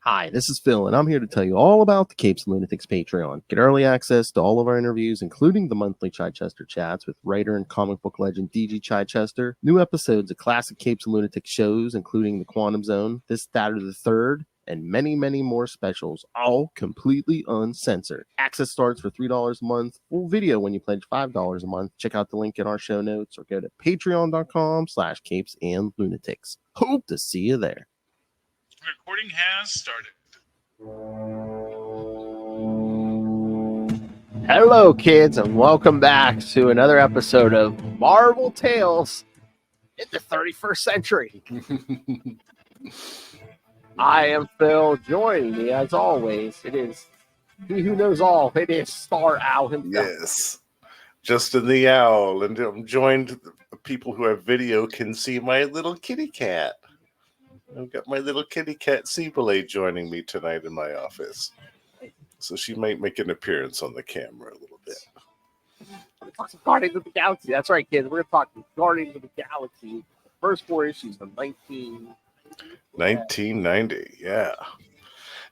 Hi, this is Phil, and I'm here to tell you all about the Capes and Lunatics Patreon. Get early access to all of our interviews, including the monthly Chichester chats with writer and comic book legend DG Chichester, new episodes of classic Capes and Lunatics shows, including The Quantum Zone, This, That, or the Third, and many, many more specials, all completely uncensored. Access starts for $3 a month, full video when you pledge $5 a month. Check out the link in our show notes or go to patreon.com/capesandlunatics. Hope to see you there. Recording has started. Hello, kids, and welcome back to another episode of Marvel Tales in the 31st Century. I am Phil. Joining me, as always, it is he who knows all. It is Star Owl himself. Yes, Justin the Owl, and I'm joined. The people who have video can see my little kitty cat. I've got my little kitty cat Cebele joining me tonight in my office. So she might make an appearance on the camera a little bit. We're talking Guardians of the Galaxy. That's right, kids. We're talking Guardians of the Galaxy. The first 4 issues of 1990, yeah.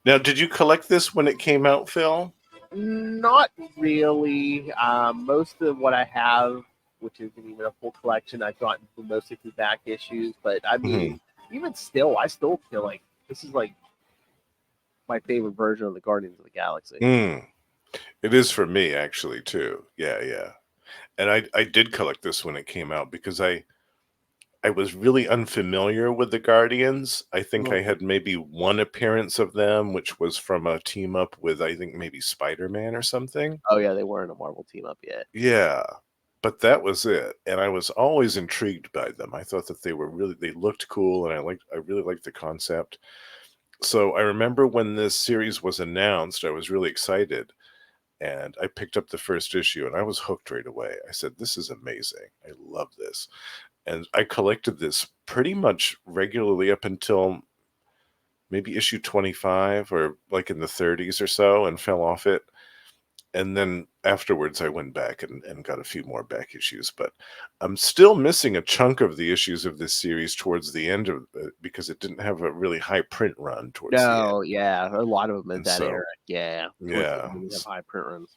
Now, did you collect this when it came out, Phil? Not really. Most of what I have, which isn't even a full collection, I've gotten from mostly through back issues. But I mean, even still, I still feel like this is like my favorite version of the Guardians of the Galaxy. It is for me, actually, too. Yeah. And I did collect this when it came out because I was really unfamiliar with the Guardians. I think I had maybe one appearance of them, which was from a team up with, I think, maybe Spider-Man or something. Oh, yeah, they weren't a Marvel team up yet. Yeah, but that was it. And I was always intrigued by them. I thought that they looked cool, and I really liked the concept. So I remember when this series was announced, I was really excited. And I picked up the first issue, and I was hooked right away. I said, this is amazing. I love this. And I collected this pretty much regularly up until maybe issue 25 or like in the 30s or so, and fell off it. And then afterwards I went back and got a few more back issues. But I'm still missing a chunk of the issues of this series towards the end of it because it didn't have a really high print run towards the end. No, yeah, a lot of them in that era. Yeah. Have high print runs.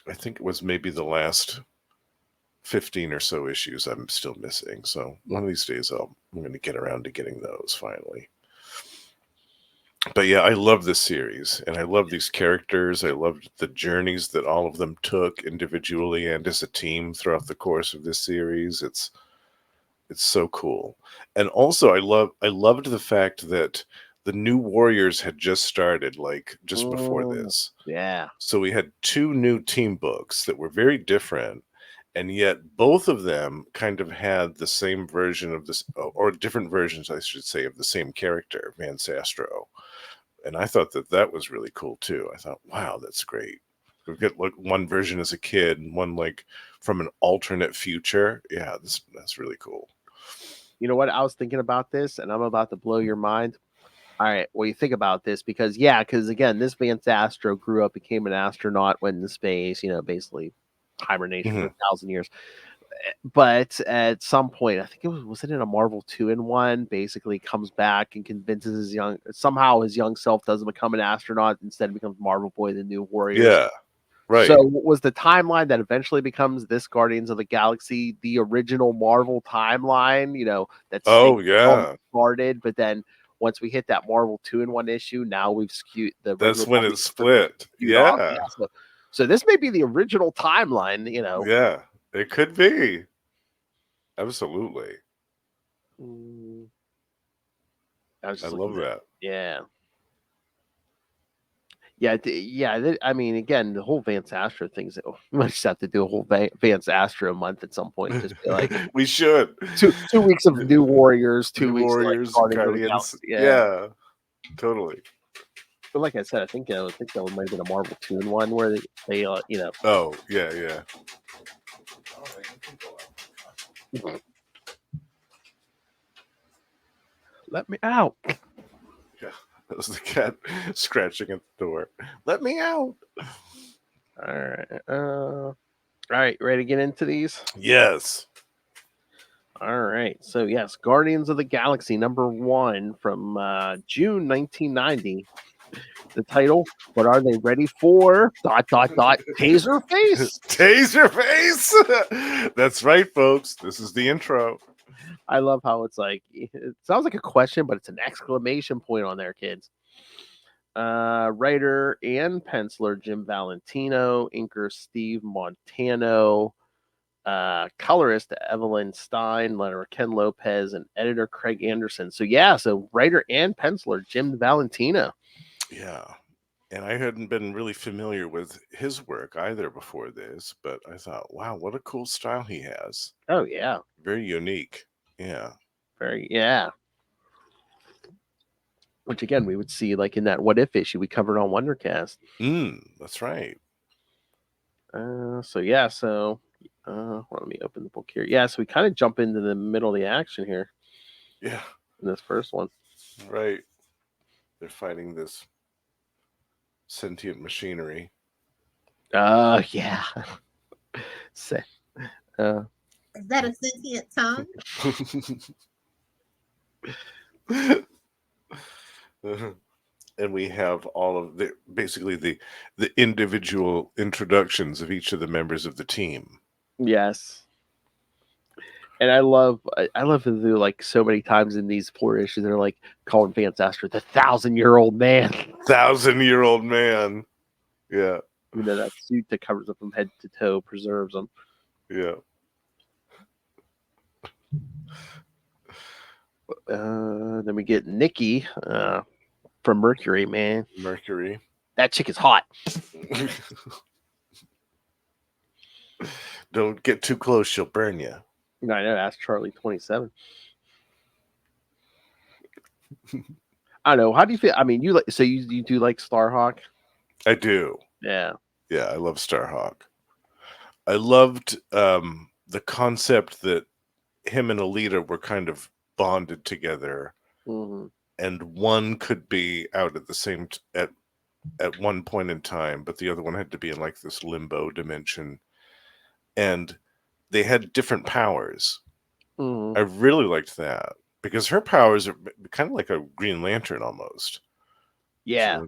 I think it was maybe the last 15 or so issues I'm still missing. So one of these days I'm going to get around to getting those finally. But yeah, I love this series, and I love these characters. I loved the journeys that all of them took individually and as a team throughout the course of this series. It's so cool. And also I loved the fact that the New Warriors had just started, like just before this. Yeah. So we had 2 new team books that were very different. And yet both of them kind of had the same version of this, or different versions, I should say, of the same character, Van Sastro. And I thought that was really cool, too. I thought, wow, that's great. We've got like one version as a kid and one like from an alternate future. Yeah, that's really cool. You know what? I was thinking about this, and I'm about to blow your mind. All right, well, you think about this because again, this Van Sastro grew up, became an astronaut, went into space, basically hibernation for 1,000 years. But at some point, I think was it in a Marvel 2-in-1, basically comes back and convinces his young self doesn't become an astronaut, instead becomes Marvel Boy, the New Warriors. Yeah, right. So was the timeline that eventually becomes this Guardians of the Galaxy the original Marvel timeline? That's started, but then once we hit that Marvel 2-in-1 issue, now we've skewed the. That's when it split. Yeah. So this may be the original timeline. Yeah, it could be. Absolutely. I love that. Yeah. I mean, again, the whole Van Sastro things. We might just have to do a whole Van Sastro month at some point. Just be like, we should 2 weeks of New Warriors, 2 weeks Warriors, of Guardians. Yeah, totally. But like I said, I think that might have been a Marvel 2-in-1 where they Oh yeah. Let me out. Yeah, that was the cat scratching at the door. Let me out. All right. All right, ready to get into these? Yes. All right. So yes, Guardians of the Galaxy #1 from June 1990. The title. What are they ready for? ... Taser face. Taser face. That's right, folks. This is the intro. I love how it's like it sounds like a question, but it's an exclamation point on there, kids. Writer and penciler Jim Valentino, inker Steve Montano, colorist Evelyn Stein, letterer Ken Lopez, and editor Craig Anderson. So yeah, so writer and penciler Jim Valentino. Yeah. And I hadn't been really familiar with his work either before this, but I thought, wow, what a cool style he has. Oh yeah, Very unique. Yeah. yeah. Which again we would see like in that What If issue we covered on Wondercast. That's right. So yeah, so let me open the book here. Yeah, so we kind of jump into the middle of the action here. Yeah. In this first one. Right. They're fighting this sentient machinery. Yeah. Is that a sentient tongue? And we have all of basically the individual introductions of each of the members of the team. Yes. And I love to do like so many times in these 4 issues they're like calling Vance Astor the 1,000-year-old man. 1,000-year-old man. Yeah. You know, that suit that covers him from head to toe preserves him. Yeah. Then we get Nikki from Mercury, man. Mercury. That chick is hot. Don't get too close, she'll burn you. I know, ask Charlie 27. I don't know. How do you feel? I mean, you do like Starhawk? I do. Yeah. Yeah, I love Starhawk. I loved the concept that him and Alita were kind of bonded together, and one could be out at the same at one point in time, but the other one had to be in like this limbo dimension, and they had different powers. I really liked that because her powers are kind of like a Green Lantern almost. Yeah. So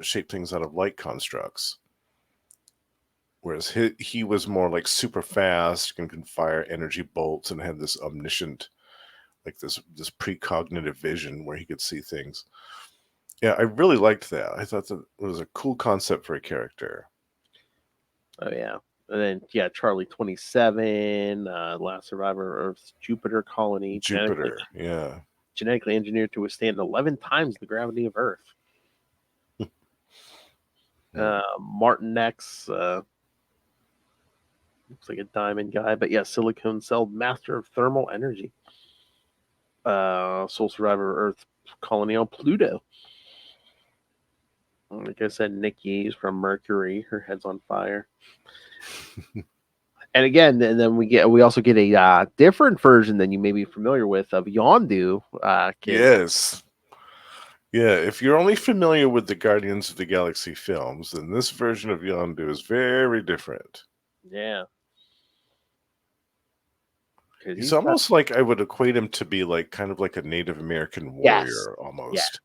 shape things out of light constructs. Whereas he was more like super fast and can fire energy bolts and had this omniscient, like this precognitive vision where he could see things. Yeah, I really liked that. I thought that it was a cool concept for a character. Oh yeah. And then yeah, Charlie 27, last survivor of Earth's Jupiter colony. Jupiter, genetically engineered to withstand 11 times the gravity of Earth. Martin X, looks like a diamond guy, but yeah, silicone cell master of thermal energy. Sole survivor of Earth colony on Pluto. Like I said, Nikki's from Mercury. Her head's on fire. And again, and then we also get a different version than you may be familiar with of Yondu. Yes. Yeah, if you're only familiar with the Guardians of the Galaxy films, then this version of Yondu is very different. Yeah. He's almost like I would equate him to be like kind of like a Native American warrior almost.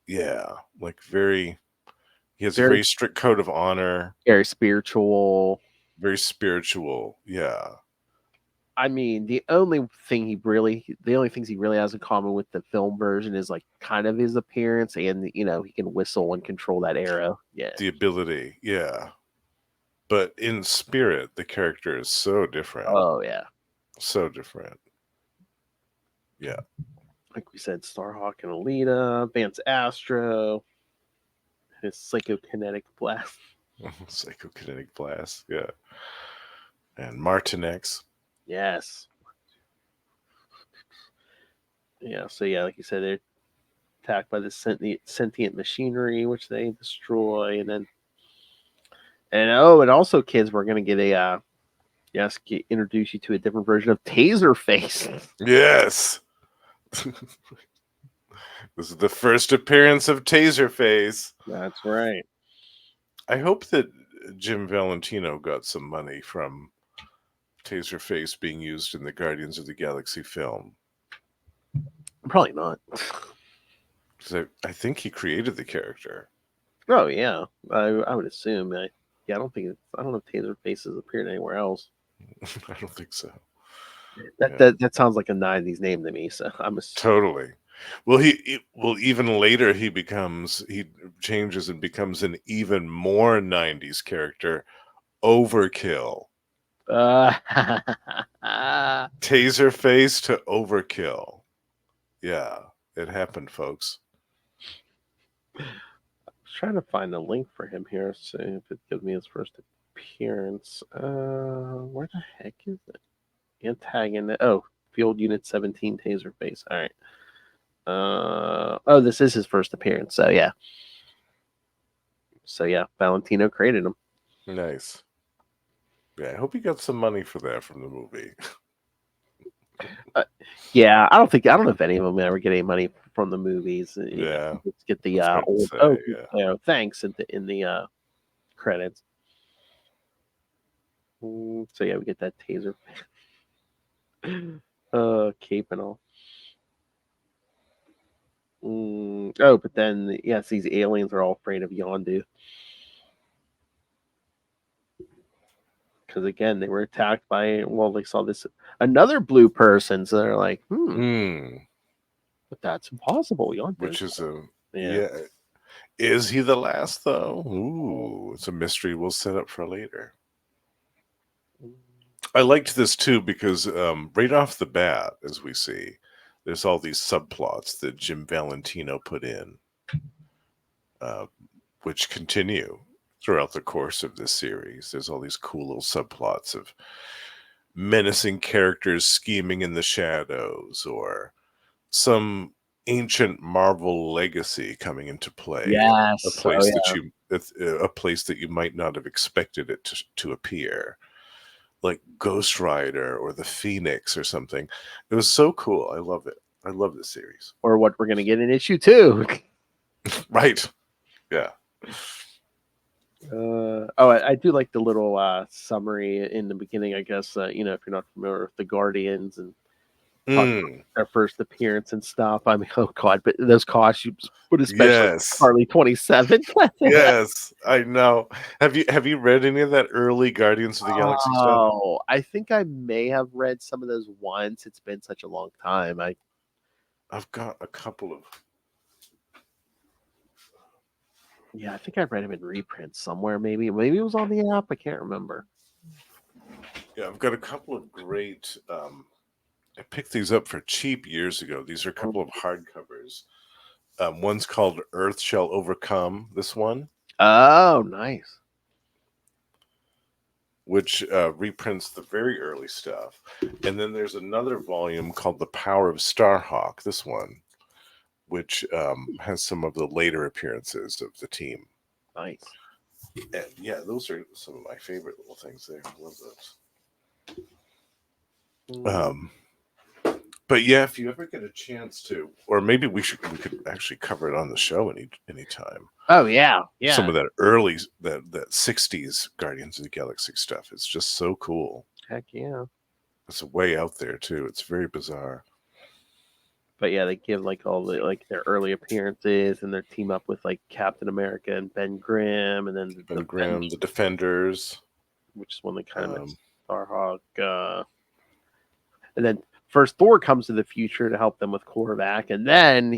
Yeah, like he has a very strict code of honor. Very spiritual. Very spiritual, yeah. I mean, the only things he really has in common with the film version is like kind of his appearance, and he can whistle and control that arrow. Yeah, the ability, yeah. But in spirit, the character is so different. Oh yeah, so different. Yeah, like we said, Starhawk and Alita, Vance Astro, his psychokinetic blast. Psychokinetic blast, yeah. And Martin X. Yes. Yeah, so yeah, like you said, they're attacked by this sentient machinery, which they destroy, and also, kids, we're gonna get introduce you to a different version of Taserface. Yes. This is the first appearance of Taserface. That's right. I hope that Jim Valentino got some money from Taserface being used in the Guardians of the Galaxy film? Probably not. 'Cause I think he created the character. Oh yeah, I would assume. I don't think I don't know if Taserface has appeared anywhere else. I don't think so. That sounds like a '90s name to me. So I'm totally. Well, well, even later he changes and becomes an even more '90s character, Overkill. Taserface to Overkill. Yeah, it happened, folks. I was trying to find a link for him here, see if it gives me his first appearance. Where the heck is it? Antagonist. Oh, Field Unit 17 Taserface. All right. Oh, this is his first appearance. So yeah. Valentino created him. Nice. Yeah, I hope he got some money for that from the movie. Yeah, I don't know if any of them ever get any money from the movies. Yeah, let's get the old. Thanks in the credits. So yeah, we get that taser, cape and all. Oh, but then yes, these aliens are all afraid of Yondu because again they were attacked by. Well, they saw this another blue person, so they're like, but that's impossible. Yondu, which is yeah. Is he the last though? Ooh, it's a mystery we'll set up for later. I liked this too because right off the bat, as we see, there's all these subplots that Jim Valentino put in, which continue throughout the course of this series. There's all these cool little subplots of menacing characters scheming in the shadows, or some ancient Marvel legacy coming into play. Yes, a place a place that you might not have expected it to appear, like Ghost Rider or the Phoenix or something. It was so cool. I love it. I love this series. Or what we're gonna get in issue 2. Right. Yeah. I do like the little summary in the beginning. I guess if you're not familiar with the Guardians and their first appearance and stuff. I mean, oh god, but those costumes, but especially Harley 27. Yes, I know. Have you read any of that early Guardians of the Galaxy stuff? Oh, I think I may have read some of those once. It's been such a long time. I've got a couple of. Yeah, I think I read them in reprints somewhere. Maybe it was on the app. I can't remember. Yeah, I've got a couple of great. I picked these up for cheap years ago. These are a couple of hardcovers. One's called Earth Shall Overcome. This one. Oh, nice. Which reprints the very early stuff. And then there's another volume called The Power of Starhawk. This one, which has some of the later appearances of the team. Nice. And yeah, those are some of my favorite little things there. I love those. But yeah, if you ever get a chance to, or maybe we could actually cover it on the show anytime. Oh yeah. Some of that early that 60s Guardians of the Galaxy stuff. It's just so cool. Heck yeah. It's way out there too. It's very bizarre. But yeah, they give like all the their early appearances and their team up with like Captain America and Ben Grimm, and then the Defenders, which is when they kind of Starhawk, and then first Thor comes to the future to help them with Korvac, and then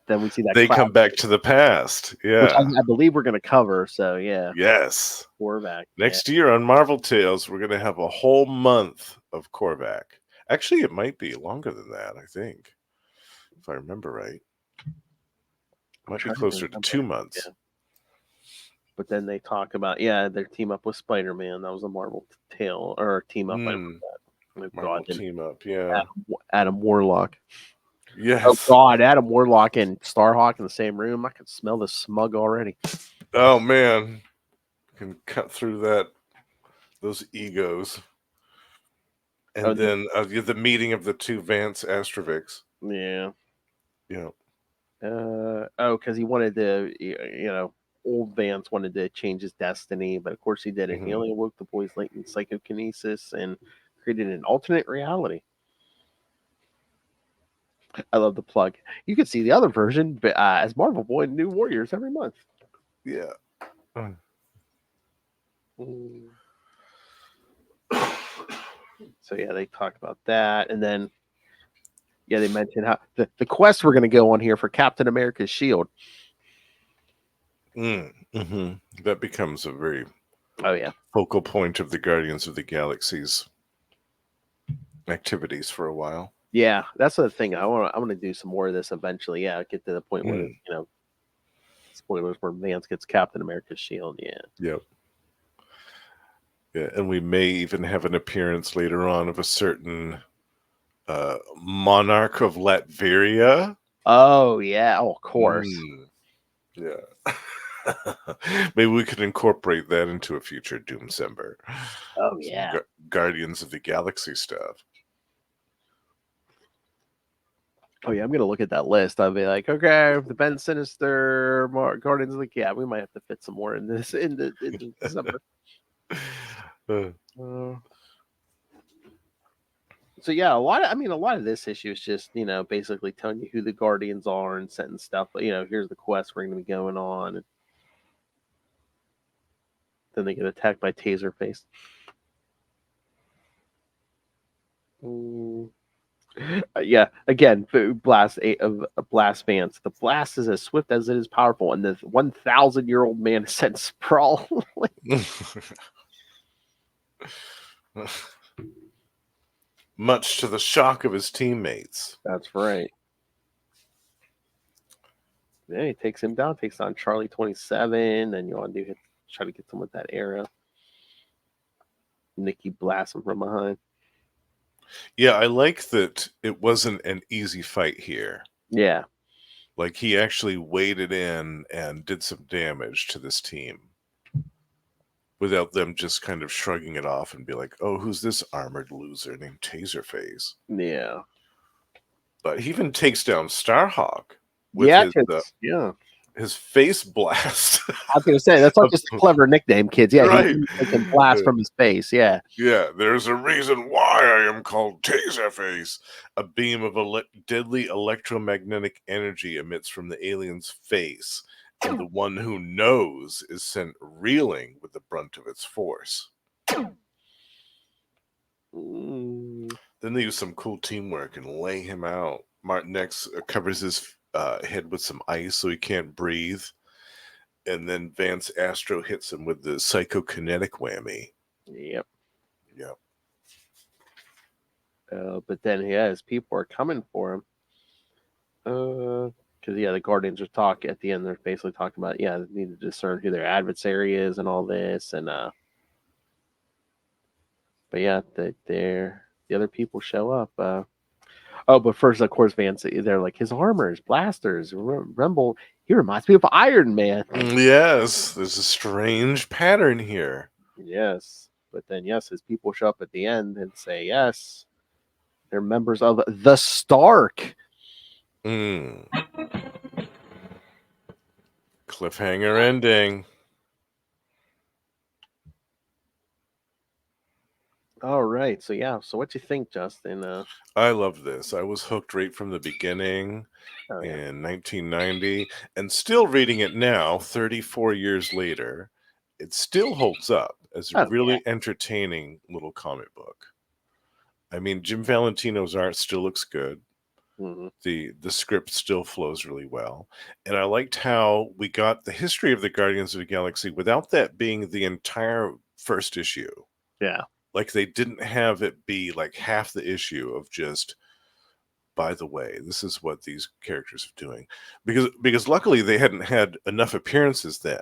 then we see that they come back to the past. Yeah, which I believe we're going to cover. So yeah, yes, Korvac next year on Marvel Tales, we're going to have a whole month of Korvac. Actually, it might be longer than that. I think, if I remember right, it might be closer to 2 months. Yeah. But then they talk about their team up with Spider-Man. That was a Marvel tale or team up. Marvel team up, yeah. Adam Warlock. Yes. Oh God, Adam Warlock and Starhawk in the same room. I can smell the smug already. Oh man, can cut through those egos. And then the meeting of the two Vance Astrovics. Yeah. Yeah. Because he wanted to, old Vance wanted to change his destiny, but of course he didn't. He only awoke the boy's latent psychokinesis and created an alternate reality. I love the plug. You can see the other version as Marvel Boy and New Warriors every month. Yeah. So yeah, they talk about that, and then they mentioned how the quest we're going to go on here for Captain America's shield. That becomes a very focal point of the Guardians of the Galaxy's activities for a while. Yeah, that's the thing. I want to do some more of this eventually. Yeah, get to the point where spoilers where Vance gets Captain America's shield. Yeah. Yep. Yeah, and we may even have an appearance later on of a certain monarch of Latveria. Oh yeah, of course. Yeah. Maybe we could incorporate that into a future Doomsember. Oh yeah. Guardians of the Galaxy stuff. Oh yeah, I'm gonna look at that list. I'll be like, okay, the Ben Sinister, Guardians of the we might have to fit some more in this in December. So yeah, a lot of this issue is just basically telling you who the Guardians are and setting stuff. Here's the quest we're going to be going on. And then they get attacked by Taserface. Yeah, again, Blast Vance. The blast is as swift as it is powerful, and the 1,000-year-old man is set sprawl. Much to the shock of his teammates. That's right. Yeah, he takes him down, takes on Charlie 27, and you want to try to get them with that arrow. Nikki blasts him from behind. Yeah, I like that it wasn't an easy fight here. Yeah. Like, he actually waded in and did some damage to this team without them just kind of shrugging it off and be like, oh, who's this armored loser named Taserface? Yeah. But he even takes down Starhawk with his face blast. I was going to say, that's not just a clever nickname, kids. Yeah, right. He can blast from his face, yeah. Yeah, there's a reason why I am called Taserface. A beam of deadly electromagnetic energy emits from the alien's face, and the one who knows is sent reeling with the brunt of its force. Then they use some cool teamwork and lay him out. Martin X covers his head with some ice so he can't breathe. And then Vance Astro hits him with the psychokinetic whammy. Yep. Yep. But then, his people are coming for him. Because, the Guardians are talking at the end. They're basically talking about, they need to discern who their adversary is and all this. And, but yeah, the other people show up. But first, of course, Vance, they're like, his armor, his blasters, Rumble. He reminds me of Iron Man. Yes, there's a strange pattern here. Yes. But then, his people show up at the end and say, yes, they're members of the Stark. Cliffhanger ending. All right. So what you think, Justin? I love this. I was hooked right from the beginning in 1990, and still reading it now, 34 years later. It still holds up as a really entertaining little comic book. I mean, Jim Valentino's art still looks good. The script still flows really well. And I liked how we got the history of the Guardians of the Galaxy without that being the entire first issue. Yeah. Like, they didn't have it be like half the issue of just, by the way, this is what these characters are doing. Because luckily they hadn't had enough appearances then.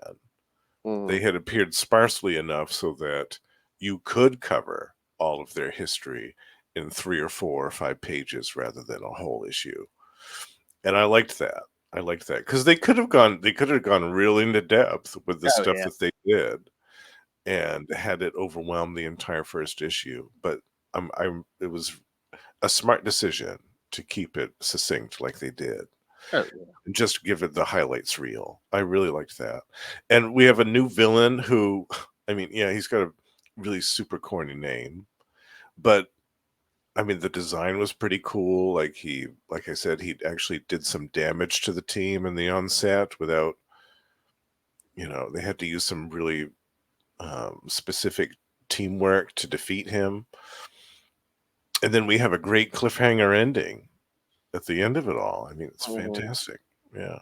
They had appeared sparsely enough so that you could cover all of their history in 3 or 4 or 5 pages rather than a whole issue. And I liked that. Because they could have gone real into depth with the stuff that they did and had it overwhelm the entire first issue. But it was a smart decision to keep it succinct like they did. Oh, yeah. and just give it the highlights reel. I really liked that. And we have a new villain who, I mean, yeah, he's got a really super corny name, but I mean, the design was pretty cool. Like I said, he actually did some damage to the team in the onset without, they had to use some really specific teamwork to defeat him. And then we have a great cliffhanger ending at the end of it all. I mean, it's fantastic. Yeah.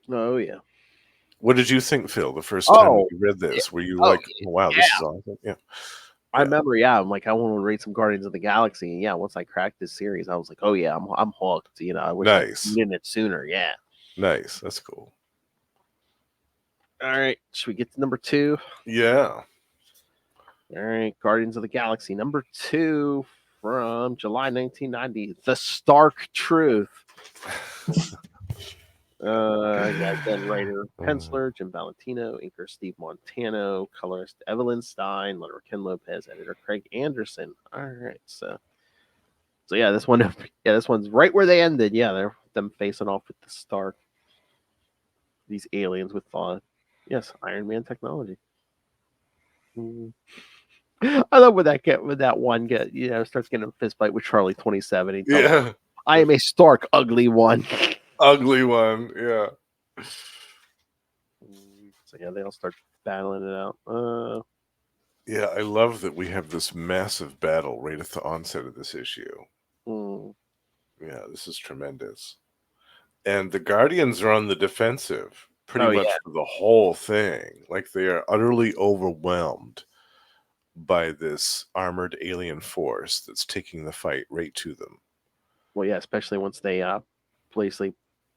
Oh, yeah. What did you think, Phil, the first time that you read this? Were you like, oh, wow, this is awesome? Yeah. I remember, I'm like, I want to read some Guardians of the Galaxy. And yeah, once I cracked this series, I was like, oh yeah, I'm hooked. I wish I'd been in it sooner. Yeah. Nice. That's cool. All right. Should we get to number 2? Yeah. All right. Guardians of the Galaxy, number 2 from July 1990. The Stark Truth. Again, writer, penciler, Jim Valentino, inker Steve Montano, colorist Evelyn Stein, letterer Ken Lopez, editor Craig Anderson. All right, so yeah, this one's right where they ended. Yeah, they're them facing off with the Stark, these aliens with Iron Man technology. I love when that one starts getting a fist fight with Charlie 27. Yeah, I am a Stark, ugly one. Ugly one, yeah. So yeah, they all start battling it out. Yeah, I love that we have this massive battle right at the onset of this issue. Yeah, this is tremendous. And the Guardians are on the defensive pretty much for the whole thing. Like, they are utterly overwhelmed by this armored alien force that's taking the fight right to them. Well, yeah, especially once they basically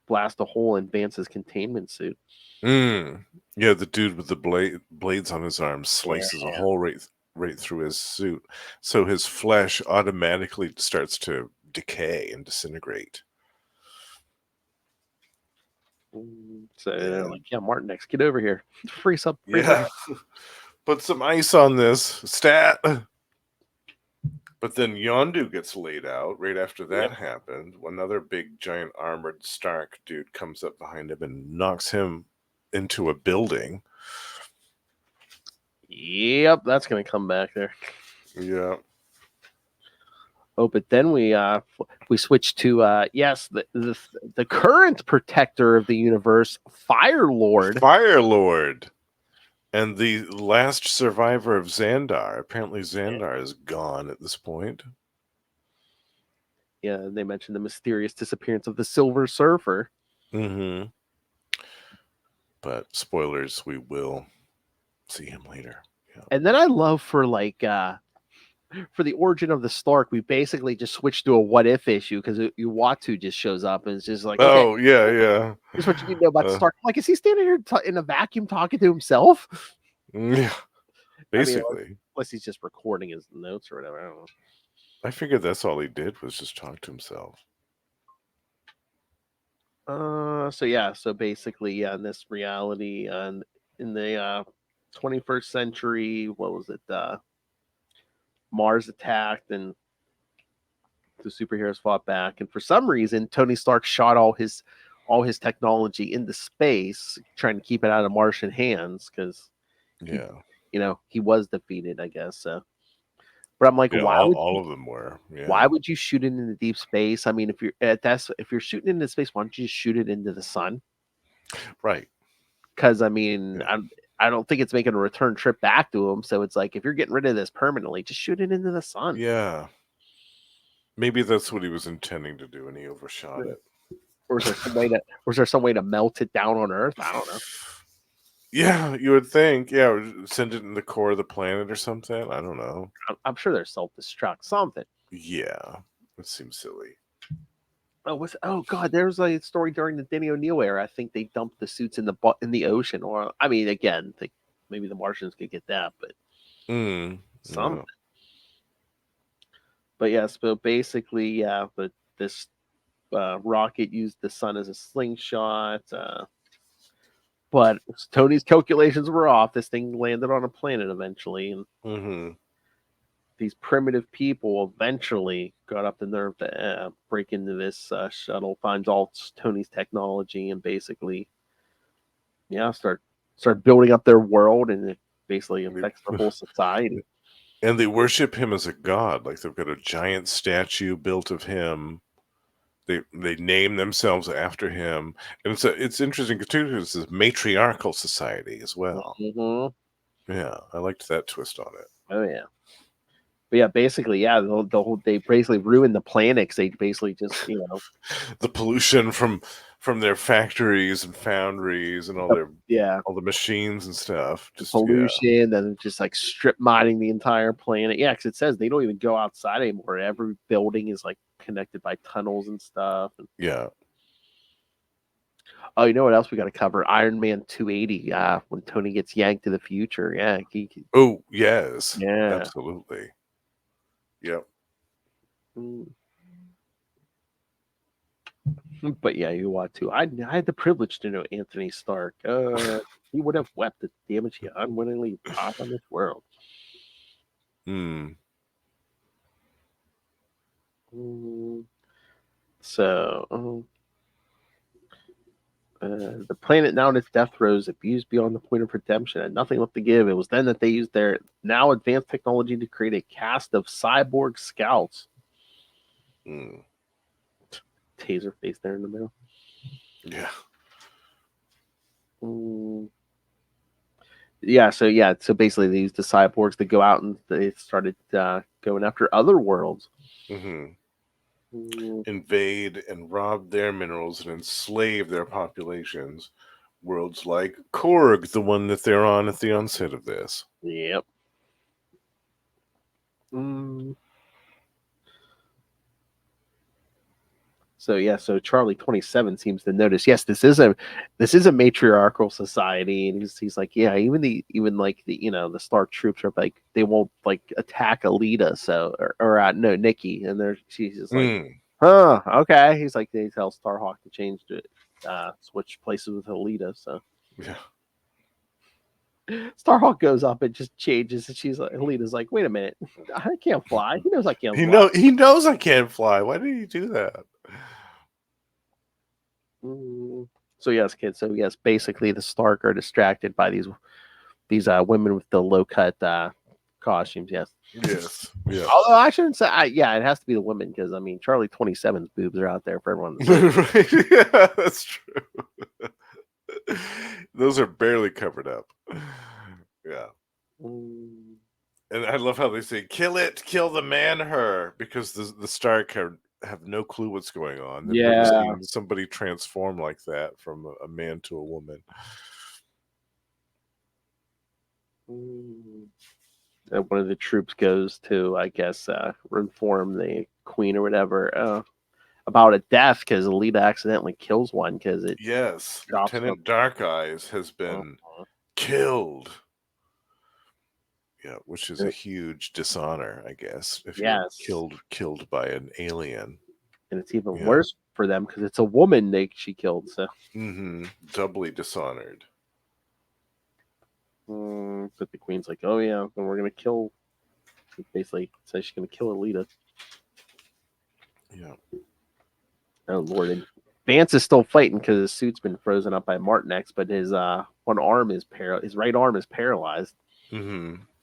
blast a hole in Vance's containment suit. Yeah, the dude with the blades on his arms slices a hole right through his suit, so his flesh automatically starts to decay and disintegrate. So they're like, yeah, Martin X, get over here. Freeze up. Put some ice on this. Stat. But then Yondu gets laid out right after that happened. Another big, giant, armored Stark dude comes up behind him and knocks him into a building. Yep, that's going to come back there. Yeah. Oh, but then we switch to the current protector of the universe, Firelord. Firelord. And the last survivor of Xandar. Apparently Xandar is gone at this point. Yeah, they mentioned the mysterious disappearance of the Silver Surfer. But spoilers, we will see him later. Yeah. And then I love for the origin of the Stark, we basically just switched to a what if issue because Uatu just shows up and it's just like, oh, okay, yeah. Here's what you need to know about the Stark. I'm like, is he standing here in a vacuum talking to himself? Yeah, basically. I mean, unless he's just recording his notes or whatever. I don't know. I figured that's all he did was just talk to himself. So basically, in this reality, in the 21st century, what was it? Mars attacked and the superheroes fought back, and for some reason Tony Stark shot all his technology into space, trying to keep it out of Martian hands because he was defeated, I guess. But I'm like, why would all of them were? Yeah. Why would you shoot it into deep space? I mean, if you're shooting into space, why don't you just shoot it into the sun? Right. Because I mean, I don't think it's making a return trip back to him. So it's like, if you're getting rid of this permanently, just shoot it into the sun. Yeah. Maybe that's what he was intending to do, and he overshot it. Or is there some way to melt it down on Earth? I don't know. Yeah, you would think. Yeah, send it in the core of the planet or something. I don't know. I'm sure there's self-destruct, something. Yeah, it seems silly. Oh God, there was a story during the Denny O'Neil era. I think they dumped the suits in the ocean, or I mean, again, maybe the Martians could get that, but something. Yeah. But yes, but basically, but this rocket used the sun as a slingshot. But Tony's calculations were off. This thing landed on a planet eventually, and these primitive people eventually got up the nerve to break into this shuttle, finds all Tony's technology, and basically, start building up their world, and it basically affects their whole society. And they worship him as a god. Like they've got a giant statue built of him. They name themselves after him, and it's interesting too because it's a matriarchal society as well. Mm-hmm. Yeah, I liked that twist on it. Oh yeah. But yeah, basically, they basically ruined the planet 'cause they basically just, the pollution from their factories and foundries and all the machines and stuff. Just pollution, and just like strip mining the entire planet. Yeah, because it says they don't even go outside anymore. Every building is like connected by tunnels and stuff. Yeah. Oh, you know what else we got to cover? Iron Man 280. When Tony gets yanked to the future. Yeah. Oh yes. Yeah. Absolutely. Yep. But yeah, Uatu. I had the privilege to know Anthony Stark. He would have wept at the damage he unwittingly brought on this world. So, the planet now in its death throes, abused beyond the point of redemption, and nothing left to give. It was then that they used their now advanced technology to create a cast of cyborg scouts. Taser face there in the middle. Yeah. So basically they used the cyborgs to go out and they started going after other worlds. Invade and rob their minerals and enslave their populations. Worlds like Korg, the one that they're on at the onset of this. Yep. So Charlie 27 seems to notice, yes, this is a matriarchal society, and he's like, yeah, even the the Stark troops are like, they won't like attack Alita, so or no, Nikki, and she's just like, huh, okay. He's like, they tell Starhawk to change to switch places with Alita, so yeah. Starhawk goes up and just changes, and Alita's like, wait a minute, I can't fly. He knows I can't fly. He knows I can't fly. Why did he do that? So yes, kids. So yes, basically the Stark are distracted by these women with the low cut costumes. Yes. Yes. Yeah. Although I shouldn't say. It has to be the women, because I mean Charlie 27's boobs are out there for everyone to see. Right. Yeah, that's true. Those are barely covered up. Yeah. And I love how they say, "Kill it, kill the man, her," because the Stark have no clue what's going on. They've never seen somebody transform like that from a man to a woman. And one of the troops goes to, I guess, inform the queen or whatever about a death, because Alita accidentally kills one because it. Yes, Lieutenant Dark Eyes has been killed. Yeah, which is a huge dishonor, I guess, if you're killed by an alien. And it's even worse for them because it's a woman she killed. So doubly dishonored. But the queen's like, oh yeah, then we're gonna kill. She basically says she's gonna kill Alita. Yeah. Oh Lord! And Vance is still fighting because his suit's been frozen up by Martinex, but his one arm is his right arm is paralyzed.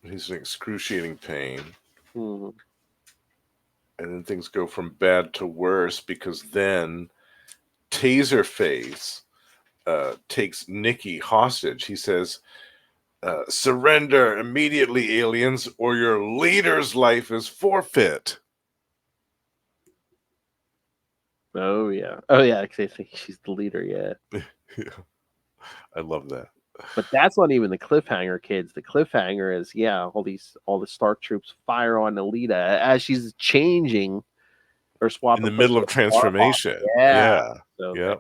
He's in excruciating pain. And then things go from bad to worse, because then Taserface takes Nikki hostage. He says, surrender immediately, aliens, or your leader's life is forfeit. Oh yeah, because I think she's the leader. Yeah. I love that. But that's not even the cliffhanger, kids. The cliffhanger is all the Stark troops fire on Alita as she's changing or swapping in the middle of transformation. Yeah. So yeah.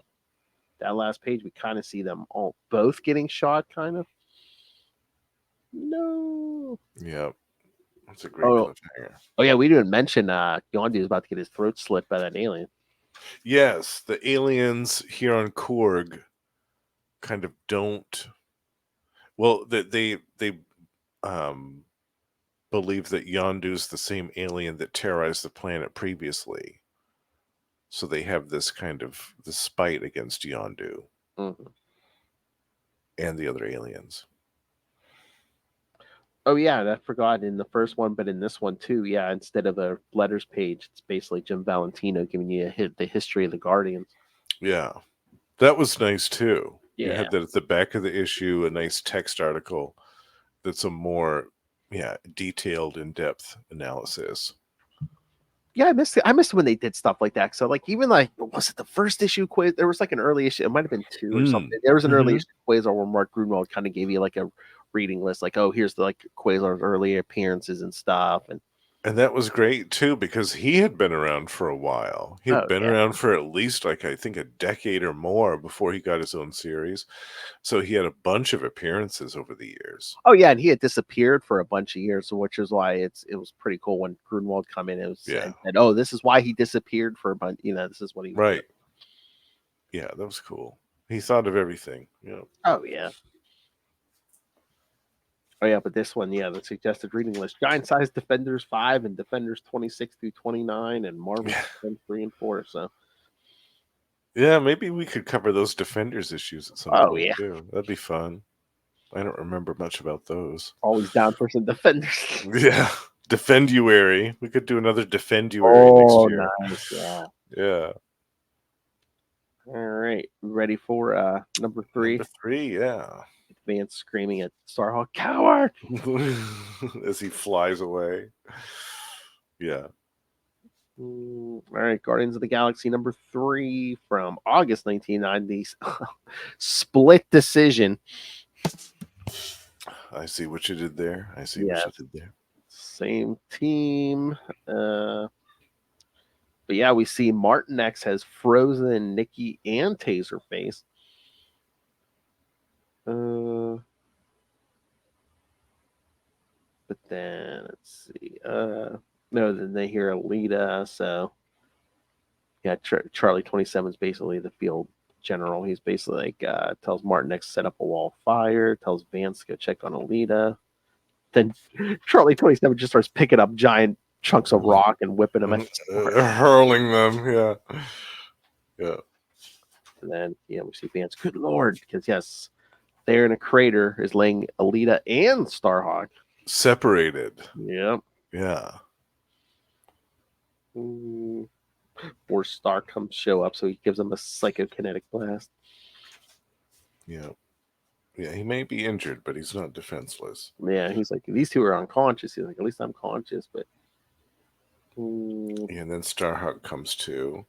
That last page, we kind of see them all both getting shot, kind of. No. Yeah. That's a great cliffhanger. Oh yeah, we didn't mention Yondu is about to get his throat slit by that alien. Yes, the aliens here on Korg kind of don't. Well, they believe that Yondu's the same alien that terrorized the planet previously. So they have this kind of the spite against Yondu and the other aliens. Oh yeah, I forgot in the first one, but in this one too, yeah. Instead of a letters page, it's basically Jim Valentino giving you the history of the Guardians. Yeah, that was nice too. You Yeah. had that at the back of the issue, a nice text article that's a more detailed, in-depth analysis. Yeah, I missed it. I missed when they did stuff like that. So, like, even like, was it the first issue quiz? There was like an early issue. It might have been 2 or something. There was an early issue Quasar where Mark Grunwald kind of gave you like a reading list, like, oh, here's the like Quasar's early appearances and stuff, and that was great too because he had been around for a while. He had been around for at least like I think a decade or more before he got his own series. So he had a bunch of appearances over the years. Oh yeah, and he had disappeared for a bunch of years, which is why it was pretty cool when Grunwald come in and said, "Oh, this is why he disappeared for a bunch. You know, this is what he right." Yeah, that was cool. He thought of everything. Yeah. Oh yeah. Oh yeah, but this one, the suggested reading list: Giant Size Defenders 5 and Defenders 26 through 29, and Marvel 3 and 4. So. Yeah, maybe we could cover those Defenders issues at some point too. That'd be fun. I don't remember much about those. Always down for some Defenders. Yeah. Defenduary. We could do another Defenduary next year. Nice. Yeah. Yeah. All right. Ready for number 3? Number 3, yeah. Vance screaming at Starhawk, "Coward!" as he flies away. Yeah. All right, Guardians of the Galaxy number 3 from August 1990. Split decision. I see what you did there. I see what you did there. Same team. But yeah, we see Martin X has Frozen, Nikki, and Taserface. But then let's see. No, then they hear Alita. So yeah, Charlie 27 is basically the field general. He's basically like tells Martin X to set up a wall of fire, tells Vance to go check on Alita. Then Charlie 27 just starts picking up giant chunks of rock and whipping them, hurling them. Yeah. And then we see Vance. Good Lord, because there in a crater is laying Alita and Starhawk separated. Yep. Yeah. Or Star comes show up, so he gives him a psychokinetic blast. Yeah. Yeah, he may be injured, but he's not defenseless. Yeah, he's like, these two are unconscious. He's like, at least I'm conscious, but. And then Starhawk comes to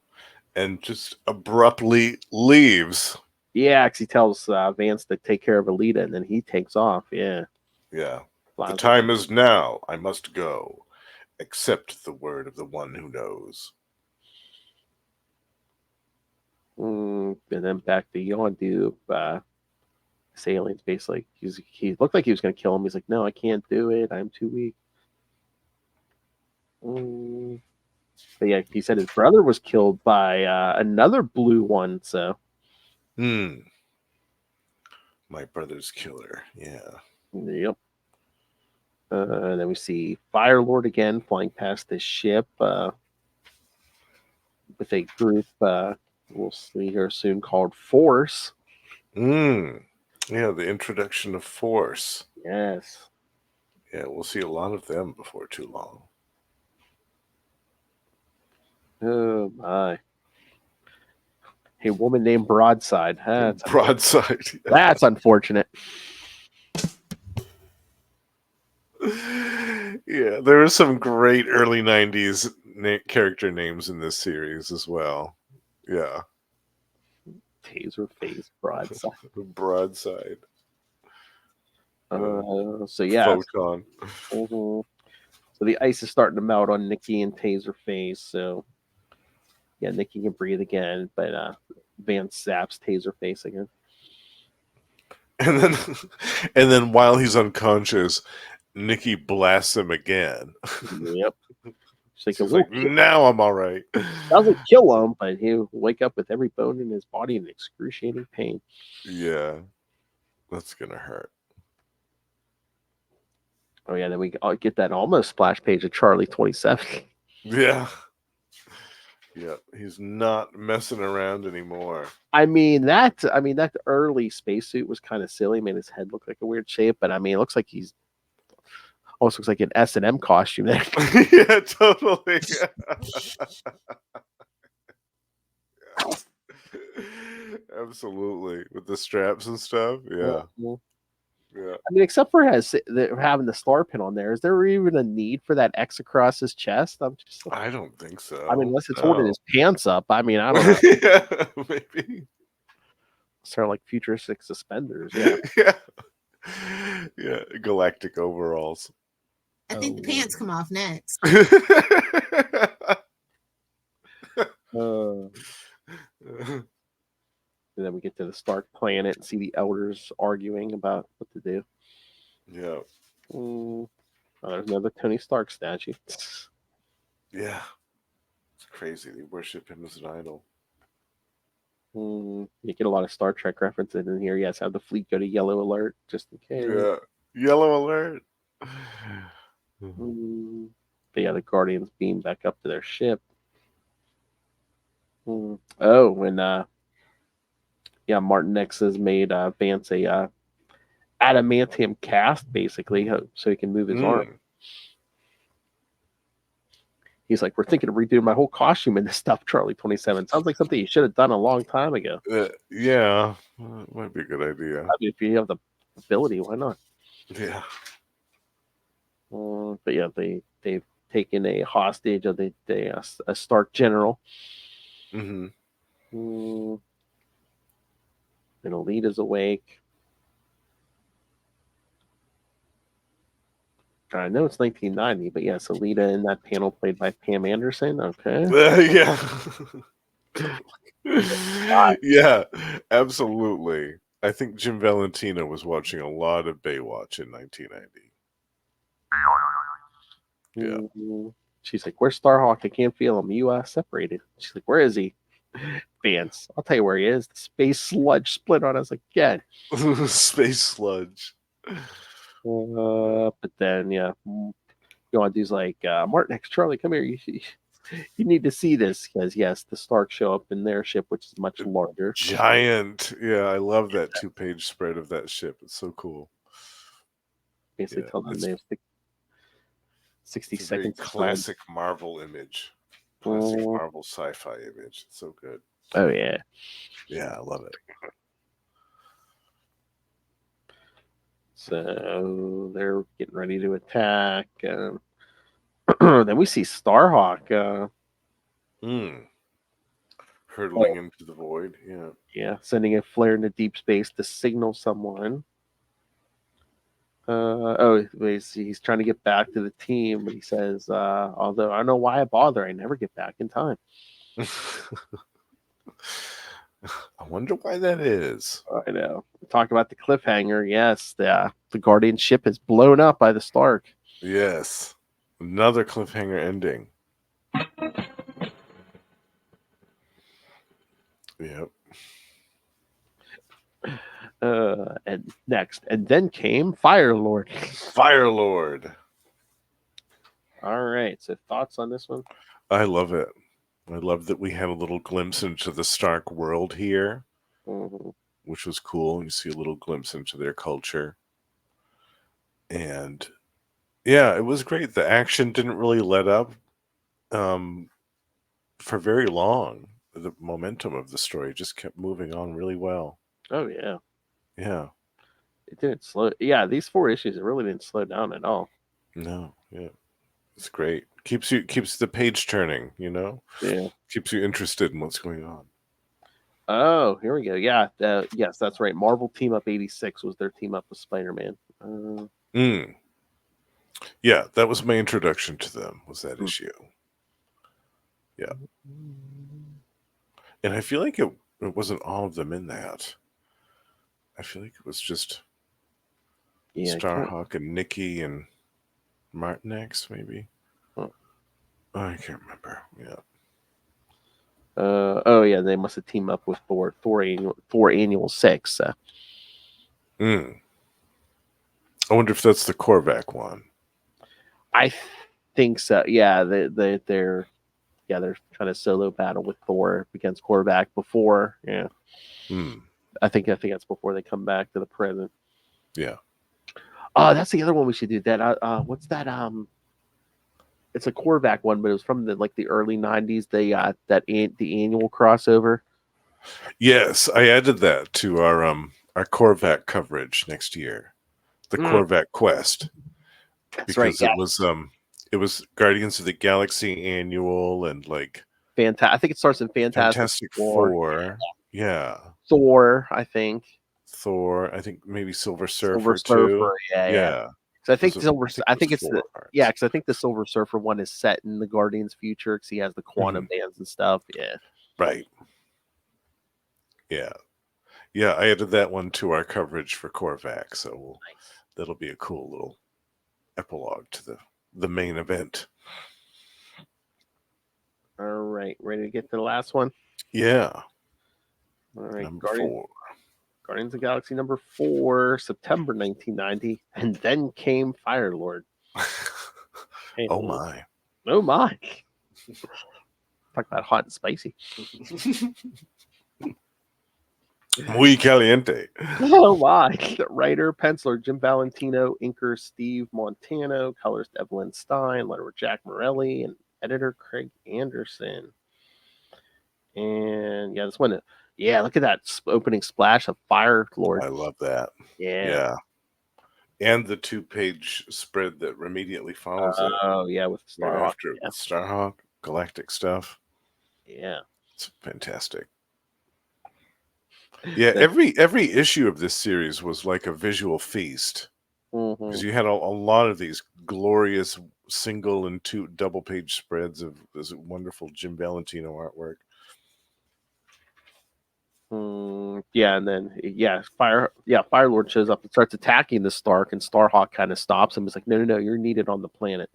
and just abruptly leaves. Yeah, because he tells Vance to take care of Alita, and then he takes off. Yeah. Yeah. The time is now. I must go. Accept the word of the one who knows. And then back to Yondu. This alien's basically, he looked like he was going to kill him. He's like, no, I can't do it. I'm too weak. But yeah, he said his brother was killed by another blue one. So. My brother's killer. Yeah. Yep. Then we see Firelord again flying past this ship with a group we'll see here soon called Force. Yeah, the introduction of Force. Yes. Yeah, we'll see a lot of them before too long. Oh my. A woman named Broadside. Broadside. That's unfortunate. Yeah, there were some great early 90s character names in this series as well. Yeah. Taserface, Broadside. Broadside. So yeah. Photon. So the ice is starting to melt on Nikki and Taserface. So yeah, Nikki can breathe again, but Vance zaps Taserface again. And then while he's unconscious, Nikki blasts him again. Yep. She's like, now I'm all right. Doesn't kill him, but he'll wake up with every bone in his body in excruciating pain. Yeah. That's going to hurt. Oh yeah, then we get that almost splash page of Charlie 27. Yeah. Yeah, he's not messing around anymore. I mean that early spacesuit was kind of silly, made his head look like a weird shape, but I mean it looks like he's almost looks like an S&M costume there. Yeah, totally. Absolutely. With the straps and stuff. Yeah. Yeah. I mean, except for having the star pin on there, is there even a need for that X across his chest? I don't think so. I mean, unless it's holding his pants up. I mean, I don't know. Yeah, maybe. Sort of like futuristic suspenders. Yeah. Yeah. Yeah. Galactic overalls. I think the pants come off next. And then we get to the Stark planet and see the elders arguing about what to do. Yeah. Oh, there's another Tony Stark statue. Yeah. It's crazy. They worship him as an idol. You get a lot of Star Trek references in here. Yes, have the fleet go to yellow alert just in case. Yeah. Yellow alert. But yeah, the Guardians beam back up to their ship. Oh, when Martin X has made Vance a adamantium cast, basically, so he can move his arm. He's like, we're thinking of redoing my whole costume in this stuff, Charlie 27. Sounds like something you should have done a long time ago. Yeah, might be a good idea. I mean, if you have the ability, why not? Yeah. But yeah, they've taken a hostage of a Stark general. And Alita's awake. I know it's 1990, but yes, Alita in that panel played by Pam Anderson. Okay. Yeah. Yeah, absolutely. I think Jim Valentino was watching a lot of Baywatch in 1990. Yeah. She's like, where's Starhawk? I can't feel him. You separated. She's like, where is he? Vance, I'll tell you where he is. The space sludge split on us again. Space sludge. But then, Uatu's like, Martin X, Charlie, come here. You need to see this because, yes, the Stark show up in their ship, which is much larger. Giant. Yeah, I love that 2-page spread of that ship. It's so cool. Basically, tell them they have 60 it's seconds. A classic Marvel image. Classic Marvel sci-fi image. It's so good. Oh, yeah. Yeah, I love it. So they're getting ready to attack. Then we see Starhawk. Hurtling into the void. Yeah. Yeah, sending a flare into deep space to signal someone. He's trying to get back to the team, but he says, although I don't know why I bother, I never get back in time. I wonder why that is. I know. Talk about the cliffhanger. Yes, the Guardian ship is blown up by the Stark. Yes. Another cliffhanger ending. Yep. And next, and then came Firelord. Firelord. All right. So thoughts on this one? I love it. I love that we had a little glimpse into the Stark world here, which was cool. You see a little glimpse into their culture. And yeah, it was great. The action didn't really let up for very long. The momentum of the story just kept moving on really well. Oh, yeah. Yeah. It didn't slow. Yeah, these 4 issues, it really didn't slow down at all. No, yeah. It's great. Keeps the page turning, Yeah. Keeps you interested in what's going on. Oh, here we go. Yeah. Yes, that's right. Marvel Team Up 86 was their team up with Spider-Man. Yeah, that was my introduction to them, was that issue. Yeah. And I feel like it wasn't all of them in that. I feel like it was just Starhawk and Nikki and Martin X, maybe. I can't remember. Yeah. Yeah, they must have teamed up with four annual 6. I wonder if that's the Korvac one. I think so. Yeah, they're trying to solo battle with Thor against Korvac before. Yeah, I think that's before they come back to the present. Yeah. Oh, that's the other one we should do. That what's that? It's a Korvac one, but it was from the early '90s. They the annual crossover. Yes, I added that to our Corvac coverage next year. The Corvac Quest. That's right. Because it was Guardians of the Galaxy annual and like I think it starts in Fantastic Four. Yeah. Thor, I think. Thor, I think maybe Silver Silver Surfer too. yeah. So I think I think it's because I think the Silver Surfer one is set in the Guardians future because he has the quantum bands and stuff. Yeah. Right. Yeah. Yeah, I added that one to our coverage for Corvac, so that'll be a cool little epilogue to the main event. All right, ready to get to the last one? Yeah. All right, Number 4. Guardians of the Galaxy number 4, September 1990, and then came Firelord. Oh my. Oh my. Talk about hot and spicy. Muy caliente. Oh my. Writer, penciler Jim Valentino, inker Steve Montano, colorist Evelyn Stein, letterer Jack Morelli, and editor Craig Anderson. And yeah, this one, yeah, look at that opening splash of Firelord. I love that. Yeah. And the 2-page spread that immediately follows it. Oh yeah, with Starhawk. With Starhawk, galactic stuff. Yeah. It's fantastic. Yeah, every issue of this series was like a visual feast. Because you had a lot of these glorious single and 2 double-page spreads of this wonderful Jim Valentino artwork. Yeah, and then Firelord shows up and starts attacking the Stark, and Starhawk kind of stops him. It's like, no, you're needed on the planet.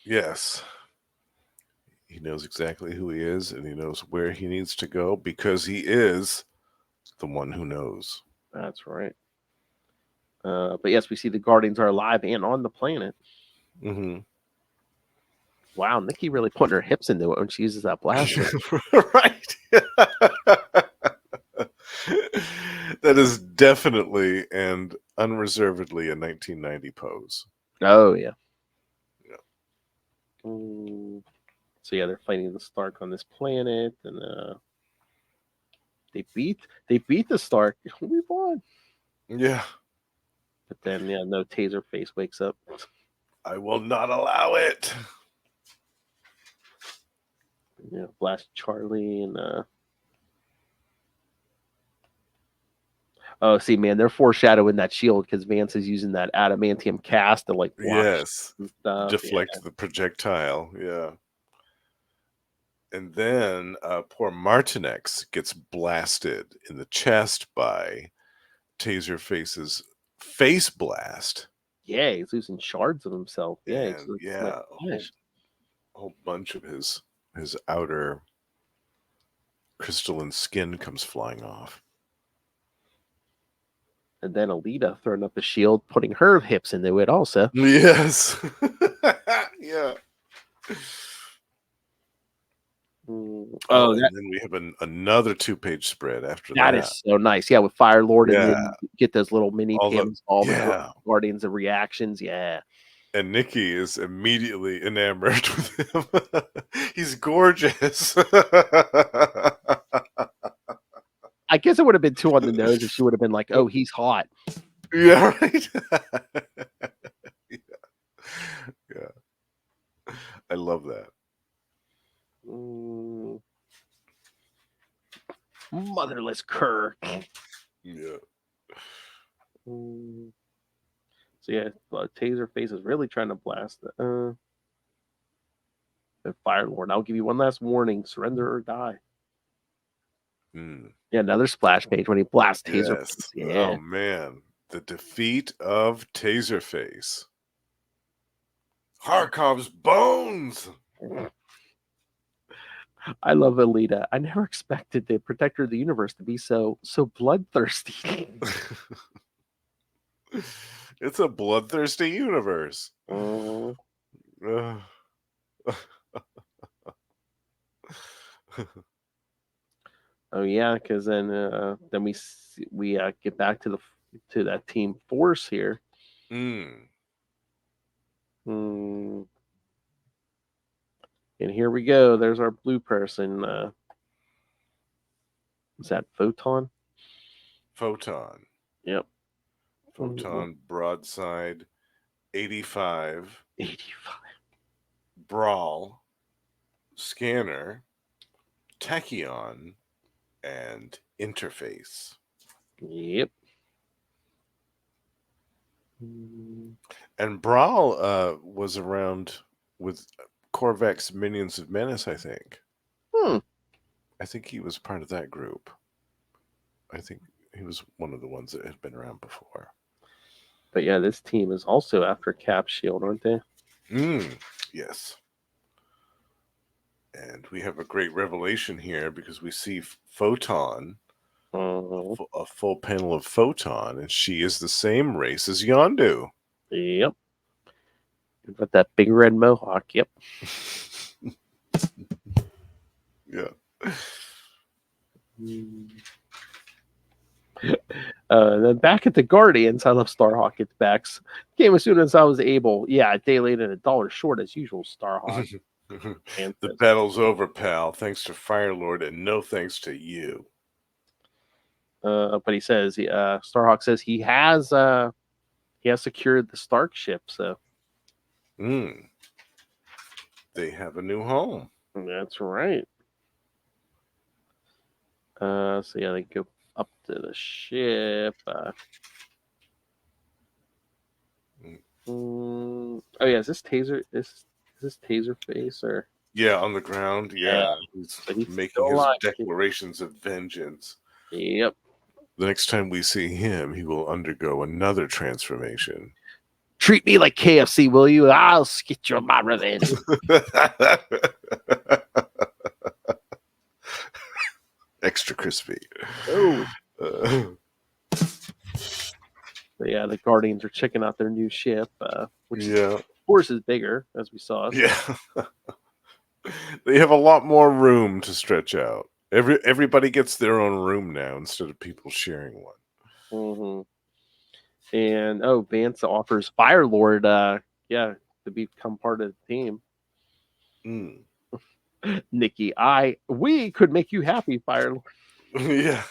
Yes. He knows exactly who he is, and he knows where he needs to go because he is the one who knows. That's right. But yes, we see the Guardians are alive and on the planet. Wow, Nikki really putting her hips into it when she uses that blaster. Right. That is definitely and unreservedly a 1990 pose. Oh yeah. So yeah, they're fighting the Stark on this planet, and they beat the Stark. We won. Yeah. But then no Taserface wakes up. I will not allow it. Yeah, blast Charlie and oh, see, man, they're foreshadowing that shield because Vance is using that adamantium cast to like block stuff. Deflect the projectile. Yeah. And then poor Martinex gets blasted in the chest by Taserface's face blast. Yeah, he's losing shards of himself. Yeah, and a whole bunch of his outer crystalline skin comes flying off. And then Alita throwing up the shield, putting her hips into it also. Yes. Yeah. Oh, and then we have another 2-page spread after that. That is so nice. Yeah, with Firelord, and then get those little mini pins, all the Guardians of reactions. Yeah. And Nikki is immediately enamored with him. He's gorgeous. I guess it would have been 2 on the nose if she would have been like, "Oh, he's hot." Yeah, right. Yeah. I love that. Motherless Kirk. Yeah. So yeah, Taserface is really trying to blast the Firelord. I'll give you one last warning: surrender or die. Yeah, another splash page when he blasts Taserface. Yes. Yeah. Oh man, the defeat of Taserface. Harkov's bones. I love Alita. I never expected the protector of the universe to be so bloodthirsty. It's a bloodthirsty universe. Uh, Oh yeah, because then we get back to that team force here. mm. Hmm. And here we go. There's our blue person. Is that Photon? Photon. Yep. Photon broadside 85. 85. Brawl. Scanner. Tachyon. And interface. Yep. Hmm. And Brawl was around with Korvax's Minions of Menace, I think. I think he was part of that group. I think he was one of the ones that had been around before. But yeah, this team is also after Cap Shield, aren't they? Yes. And we have a great revelation here because we see Photon, a full panel of Photon, and she is the same race as Yondu. Yep. Got that big red mohawk. Yep. Yeah. Then back at the Guardians, I love Starhawk gets back. Came as soon as I was able. Yeah, a day late and $1 short as usual, Starhawk. The battle's over, pal. Thanks to Firelord and no thanks to you. But he says, Starhawk says he has secured the Stark ship, so they have a new home. That's right. So yeah, they go up to the ship. Oh yeah, is this Taser face or? Yeah, on the ground. Yeah, he's making his declarations of vengeance. Yep. The next time we see him, he will undergo another transformation. Treat me like KFC, will you? I'll get you my revenge. Extra crispy. Oh. But yeah, the Guardians are checking out their new ship, which of course is bigger, as we saw. So. Yeah. They have a lot more room to stretch out. Everybody gets their own room now instead of people sharing one. Mm-hmm. And Vance offers Firelord, to become part of the team. Nikki, we could make you happy, Firelord. Yeah,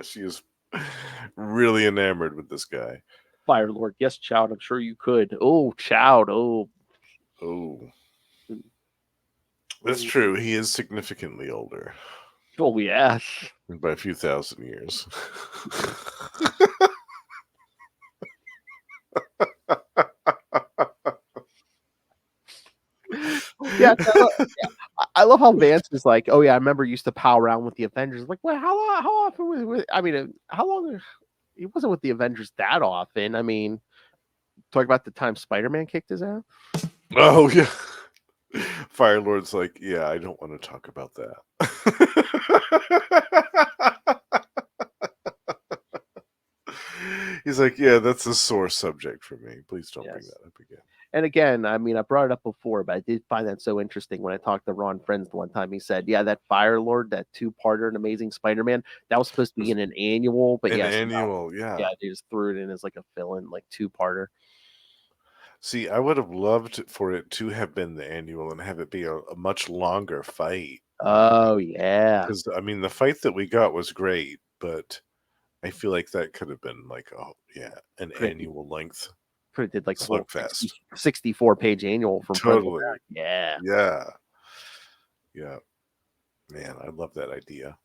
she is really enamored with this guy. Firelord, yes, child, I'm sure you could. Oh, child, oh. That's true. He is significantly older. Oh, yeah. By a few thousand years. Yeah, I love how Vance is like, oh yeah, I remember used to pal around with the Avengers. Like, well, how often was I mean, how long? He wasn't with the Avengers that often. I mean, talk about the time Spider-Man kicked his ass. Oh yeah. Firelord's like, yeah, I don't want to talk about that. He's like, yeah, that's a sore subject for me. Please don't bring that up again. And again, I mean, I brought it up before, but I did find that so interesting when I talked to Ron Friends one time. He said, yeah, that Firelord, that 2-parter in Amazing Spider-Man, that was supposed to be in an annual, but annual, yeah, they just threw it in as like a fill-in, like 2-parter. See, I would have loved for it to have been the annual and have it be a much longer fight. Oh, yeah. Because, I mean, the fight that we got was great, but I feel like that could have been like, an annual length. Could have did like slugfest. 64-page annual from totally. Front to back. Yeah. Man, I love that idea.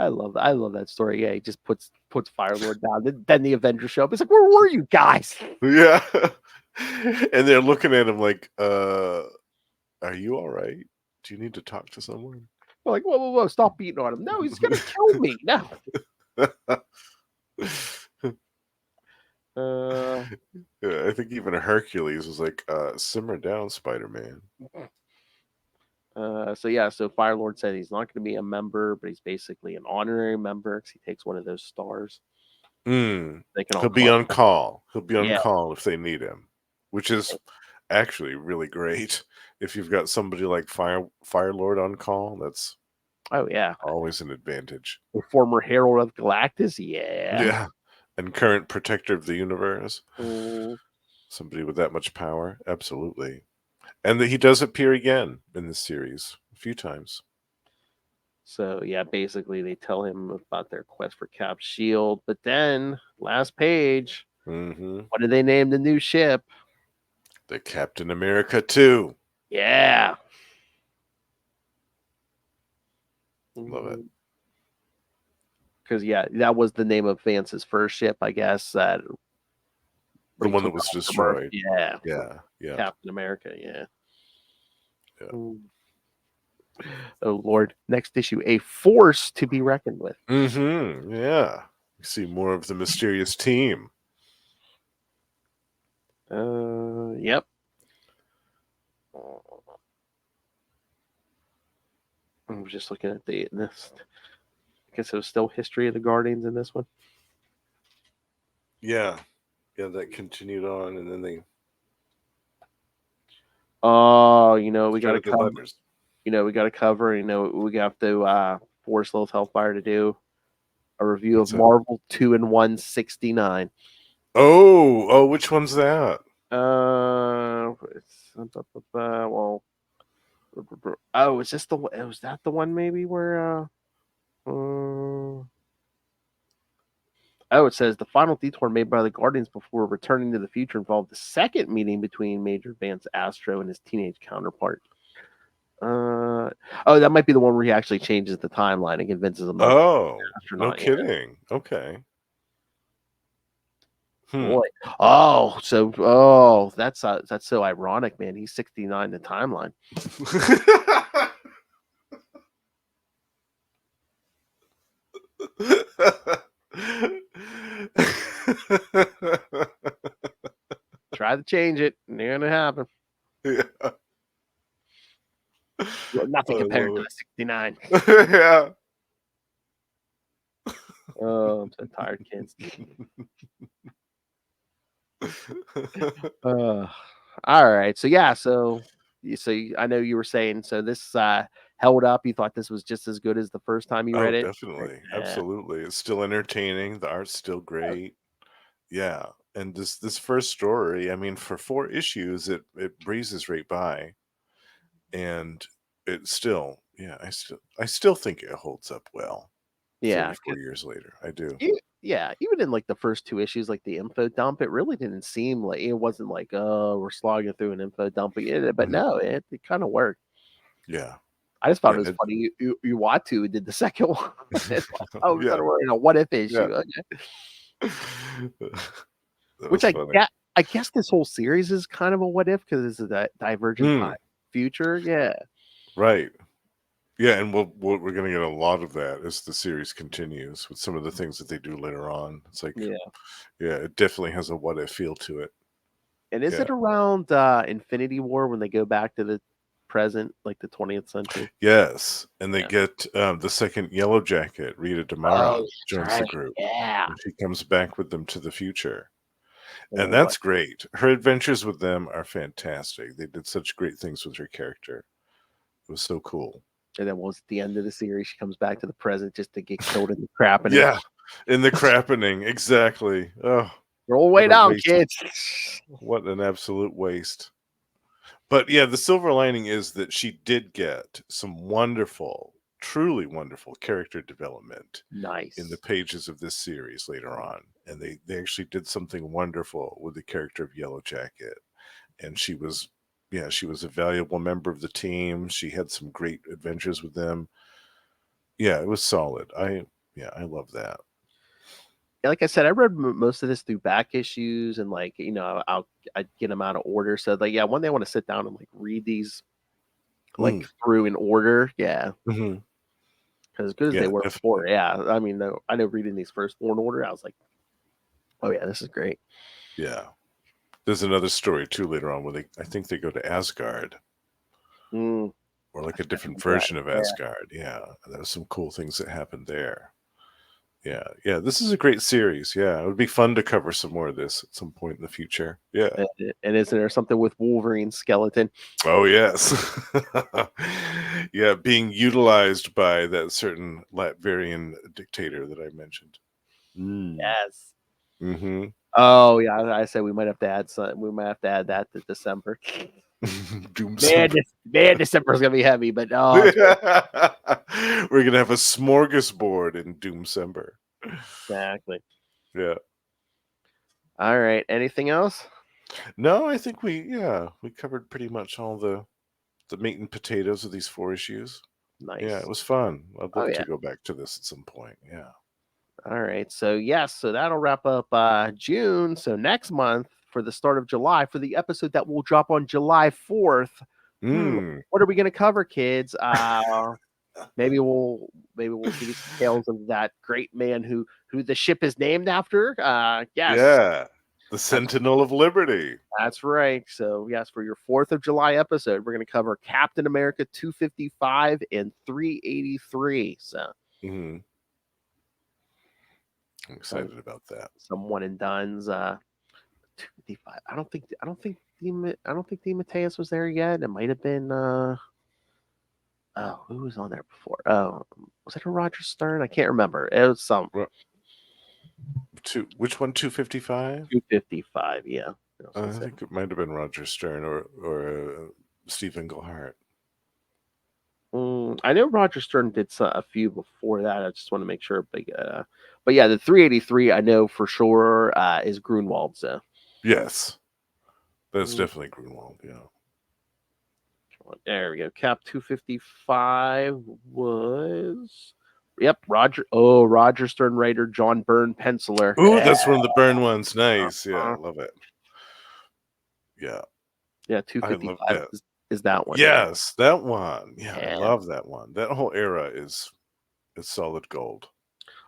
I love that story. Yeah, he just puts Firelord down. Then the Avengers show up. It's like, where were you guys? Yeah. And they're looking at him like, are you all right? Do you need to talk to someone? We're like, whoa, stop beating on him. No, he's gonna kill me. No. I think even Hercules was like, simmer down, Spider-Man. So Firelord said he's not going to be a member, but he's basically an honorary member because he takes one of those stars. They can He'll be on call. He'll be on call if they need him, which is actually really great. If you've got somebody like Firelord on call, that's Oh yeah, always an advantage. the former Herald of Galactus. Yeah. Yeah. And current protector of the universe. Mm, Somebody with that much power. Absolutely. And that he does appear again in this series a few times. So yeah, basically they tell him about their quest for Cap Shield, but then last page, Mm-hmm. what did they name the new ship? The Captain America 2. Yeah. Love it. Because yeah, that was the name of Vance's first ship, I guess. That The he one that took was off from Earth. destroyed. Yeah. Yeah. Yeah. Captain America. Yeah. Yeah. Oh Lord! Next issue, a force to be reckoned with. Mm-hmm. Yeah. You see more of the mysterious team. Yep. I was just looking at this. I guess it was still history of the Guardians in this one. Yeah. Yeah, that continued on, and then they Oh, we got to started the cover. letters. We got to cover. We have to force Little Hellfire to do a review What's of that? Marvel 2-in-1 69. Oh, which one's that? Well, oh, is this the? Was that the one maybe where? Oh, it says the final detour made by the Guardians before returning to the future involved the second meeting between Major Vance Astro and his teenage counterpart. Oh, that might be the one where he actually changes the timeline and convinces him. Oh, no astronaut. kidding. Okay. Boy. Oh, that's so ironic, man. He's 69 in the timeline. Try to change it, and it gonna happen. Yeah. Nothing I compared love to the 69. it. Yeah. Oh, I'm so tired, kids. All right. So yeah. I know you were saying so this held up. You thought this was just as good as the first time you Oh, read it. definitely. Yeah. Absolutely. It's still entertaining. The art's still great. Yeah. And this first story, I mean, for 4 issues, it breezes right by. And it still, yeah, I still think it holds up well. Yeah. 34 years later. I do. Yeah. Even in like the first 2 issues, like the info dump, it really didn't seem like it wasn't like we're slogging through an info dump. But no, it kind of worked. Yeah. I just thought Yeah, it was funny. Uatu did the second one. It's like, oh, Yeah. we're in a what if issue. That Which was funny. I guess this whole series is kind of a what if because it's a divergent time future. Yeah. Right. Yeah, and we're going to get a lot of that as the series continues with some of the things that they do later on. It's like, Yeah. it definitely has a what if feel to it. And is it around Infinity War when they go back to the present, like the 20th century? Yes, and they get the second Yellow Jacket, Rita Damara, joins the group. Yeah. And she comes back with them to the future. And Oh, that's great. Her adventures with them are fantastic. They did such great things with her character. It was so cool. and then once at the end of the series, she comes back to the present just to get killed in the crap. Yeah, in the crappening, exactly. Oh, roll way what a down, waste. kids. What an absolute waste. But yeah, the silver lining is that she did get some wonderful, truly wonderful character development Nice. in the pages of this series later on. And they actually did something wonderful with the character of Yellow Jacket. And she was a valuable member of the team. She had some great adventures with them. Yeah, it was solid. I love that. Like I said, I read most of this through back issues, and like I'd get them out of order. So like, yeah, one day I want to sit down and like read these like through in order. Yeah, Mm-hmm. because as good as Yeah, they were definitely. before, yeah. I mean, I know reading these first 4 in order, I was like, oh yeah, this is great. Yeah. There's another story too later on where I think they go to Asgard. Or like a different version of Asgard. Yeah. And there's some cool things that happened there. Yeah. This is a great series. Yeah, it would be fun to cover some more of this at some point in the future. Yeah. And isn't there something with Wolverine skeleton? Oh yes. Yeah, being utilized by that certain Latvian dictator that I mentioned. Yes. Mm-hmm. Oh yeah, I said we might have to add some. We might have to add that to December. Doom Man, December's gonna be heavy, but We're gonna have a smorgasbord in Doomcember. exactly. Yeah. All right. Anything else? No, I think we covered pretty much all the meat and potatoes of these 4 issues. Nice. Yeah, it was fun. I'd Oh, love yeah. to go back to this at some point. Yeah. All right. So yes, so that'll wrap up June. So next month for the start of July for the episode that will drop on July 4th. Mm. What are we gonna cover, kids? Maybe we'll give you some tales of that great man who the ship is named after. Yes. Yeah. The Sentinel of Liberty. That's right. So, yes, for your 4th of July episode, we're going to cover Captain America 255 and 383. So, I'm excited about that. some one and dones. 255. I don't think DeMatteis was there yet. It might have been. Oh, who was on there before? Oh, was it a Roger Stern? I can't remember. It was some Which one? 255. 255. Yeah. I think it might have been Roger Stern or Steve Englehart. I know Roger Stern did a few before that. I just want to make sure. But yeah, the 383 I know for sure is Grunwald. So Yes, that's definitely Grunwald. Yeah. There we go. Cap 255 was. Yep, Roger Stern writer, John Byrne penciler. Ooh, that's one of the Byrne ones. Nice. Yeah, I love it. Yeah. Yeah, I love 255 that. is that one. Yes, that one. Yeah, Yeah. I love that one. That whole era is solid gold.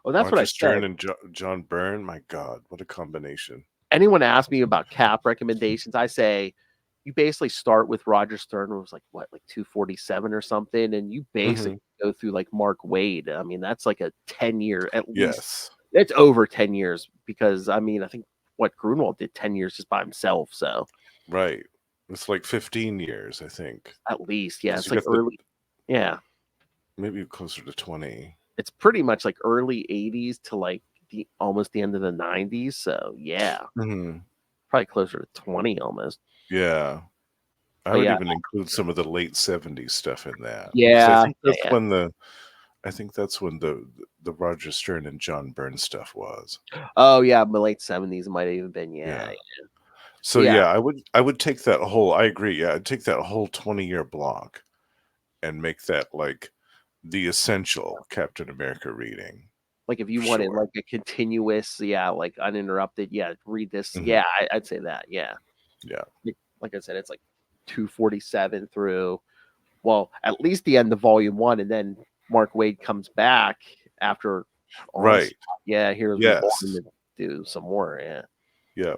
Oh, that's Roger what I Stern said. and John Byrne. My God, what a combination. Anyone asks me about Cap recommendations, I say you basically start with Roger Stern, it was like 247 or something, and you basically go through like Mark Waid. I mean, that's like a 10-year at least. Yes. It's over 10 years because I mean, I think what Grunwald did 10 years just by himself. So Right. It's like 15 years, I think. At least, yeah. It's You like got the- early, yeah. Maybe closer to 20. It's pretty much like early 80s to like almost the end of the 90s. So yeah, probably closer to 20 almost. Yeah. I But would yeah. even include some of the late 70s stuff in that. Yeah, I think that's when the Roger Stern and John Byrne stuff was. Oh yeah, the late 70s might have even been. Yeah. So Yeah. I would take that whole. I agree. Yeah, I'd take that whole 20-year block and make that like the essential Captain America reading. Like if you wanted like a continuous, like uninterrupted, read this. Yeah, I'd say that. Yeah. Yeah. Like I said, it's like 247 through, well, at least the end of volume 1, and then Mark Waid comes back after. Right. Yeah. Here's to do some more. Yeah. Yeah.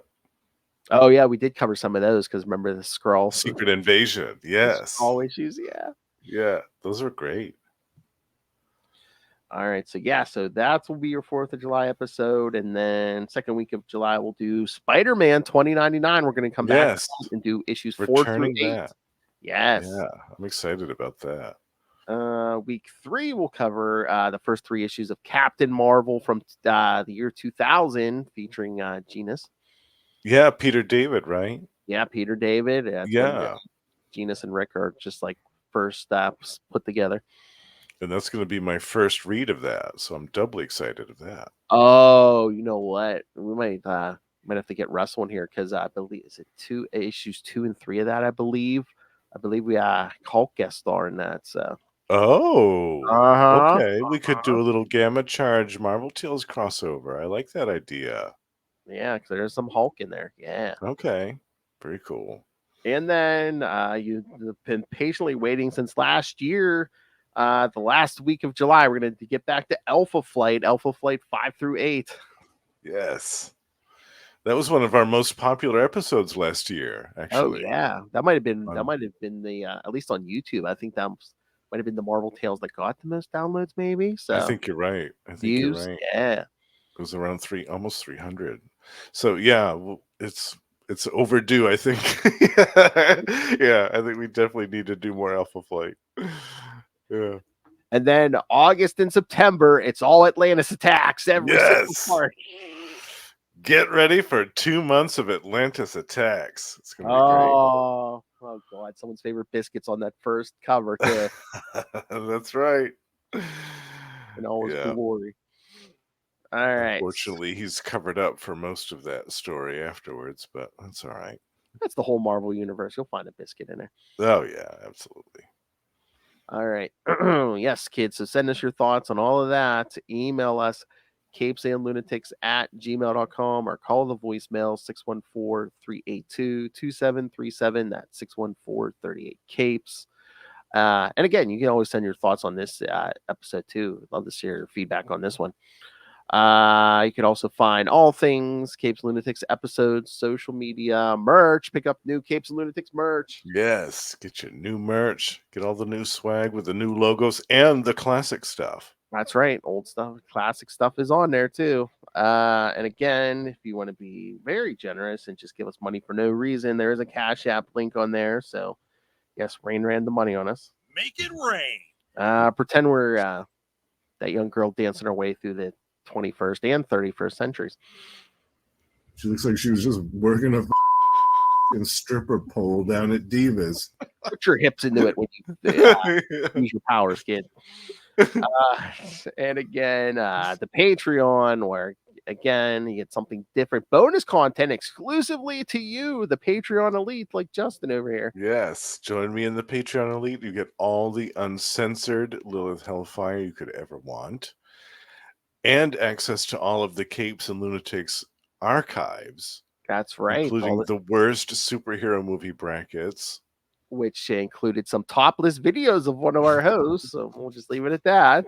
Oh yeah, we did cover some of those because remember the Skrull Secret Invasion. Yes. Skrull issues. Yeah. Yeah, those are great. All right, so that will be your 4th of July episode, and then second week of July we'll do Spider-Man 2099. We're going to come back and do issues 4 through 8. That. Yes. Yeah, I'm excited about that. Week 3 we'll cover the first 3 issues of Captain Marvel from the year 2000, featuring Genus. Yeah, Peter David, right? Yeah, Peter David. Yeah. Genus and Rick are just like first put together. And that's going to be my first read of that, so I'm doubly excited of that. Oh, you know what? We might have to get Russ one here because I believe is it issues 2 and 3 of that. I believe we Hulk guest star in that. So. Okay, we could do a little Gamma Charge Marvel Tales crossover. I like that idea. Yeah, because there's some Hulk in there. Yeah. Okay, very cool. And then you've been patiently waiting since last year. The last week of July, we're going to get back to Alpha Flight 5 through 8. Yes. That was one of our most popular episodes last year, actually. Oh yeah. That might have been the at least on YouTube. I think that might have been the Marvel Tales that got the most downloads, maybe. So I think you're right. views, yeah. It was around almost 300. So yeah, it's overdue, I think. Yeah, I think we definitely need to do more Alpha Flight. Yeah. And then August and September, it's all Atlantis attacks every single Yes. part. Get ready for 2 months of Atlantis attacks. It's gonna be Oh God! Someone's favorite biscuits on that first cover too, great. That's right. in all his Yeah. glory. All right, Unfortunately, he's covered up for most of that story afterwards, but that's all right. that's the whole Marvel universe. You'll find a biscuit in there. Oh yeah, absolutely. All right, yes, kids. So send us your thoughts on all of that. Email us CapesandLunatics@gmail.com or call the voicemail 614-382-2737. That's 614-38-CAPES. And again, you can always send your thoughts on this episode too. Love to hear your feedback on this one. You can also find all things Capes and Lunatics episodes, social media, merch. Pick up new Capes and Lunatics merch. Yes, get your new merch, get all the new swag with the new logos and the classic stuff. That's right. Old stuff, classic stuff is on there too. And again, if you want to be very generous and just give us money for no reason, there is a Cash App link on there. So, yes, Rain ran the money on us. Make it rain. Pretend we're that young girl dancing her way through the 21st and 31st centuries. She looks like she was just working a stripper pole down at Divas. Put your hips into it when you use your powers, kid. And again, the Patreon, where again you get something different, bonus content exclusively to you, the Patreon elite, like Justin over here. Yes, join me in the Patreon Elite. You get all the uncensored Lilith Hellfire you could ever want, and access to all of the Capes and Lunatics archives. That's right, including the worst superhero movie brackets, which included some topless videos of one of our hosts. So we'll just leave it at that.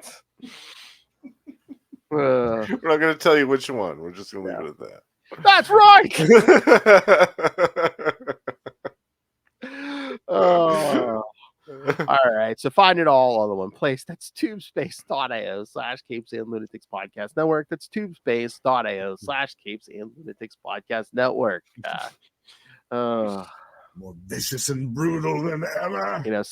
We're not going to tell you which one. We're just going to leave it at that. That's right. Oh. All right. So find it all in one place. That's tubespace.io/Capes and Lunatics Podcast Network. That's tubespace.io/Capes and Lunatics Podcast Network. More vicious and brutal than ever. You know,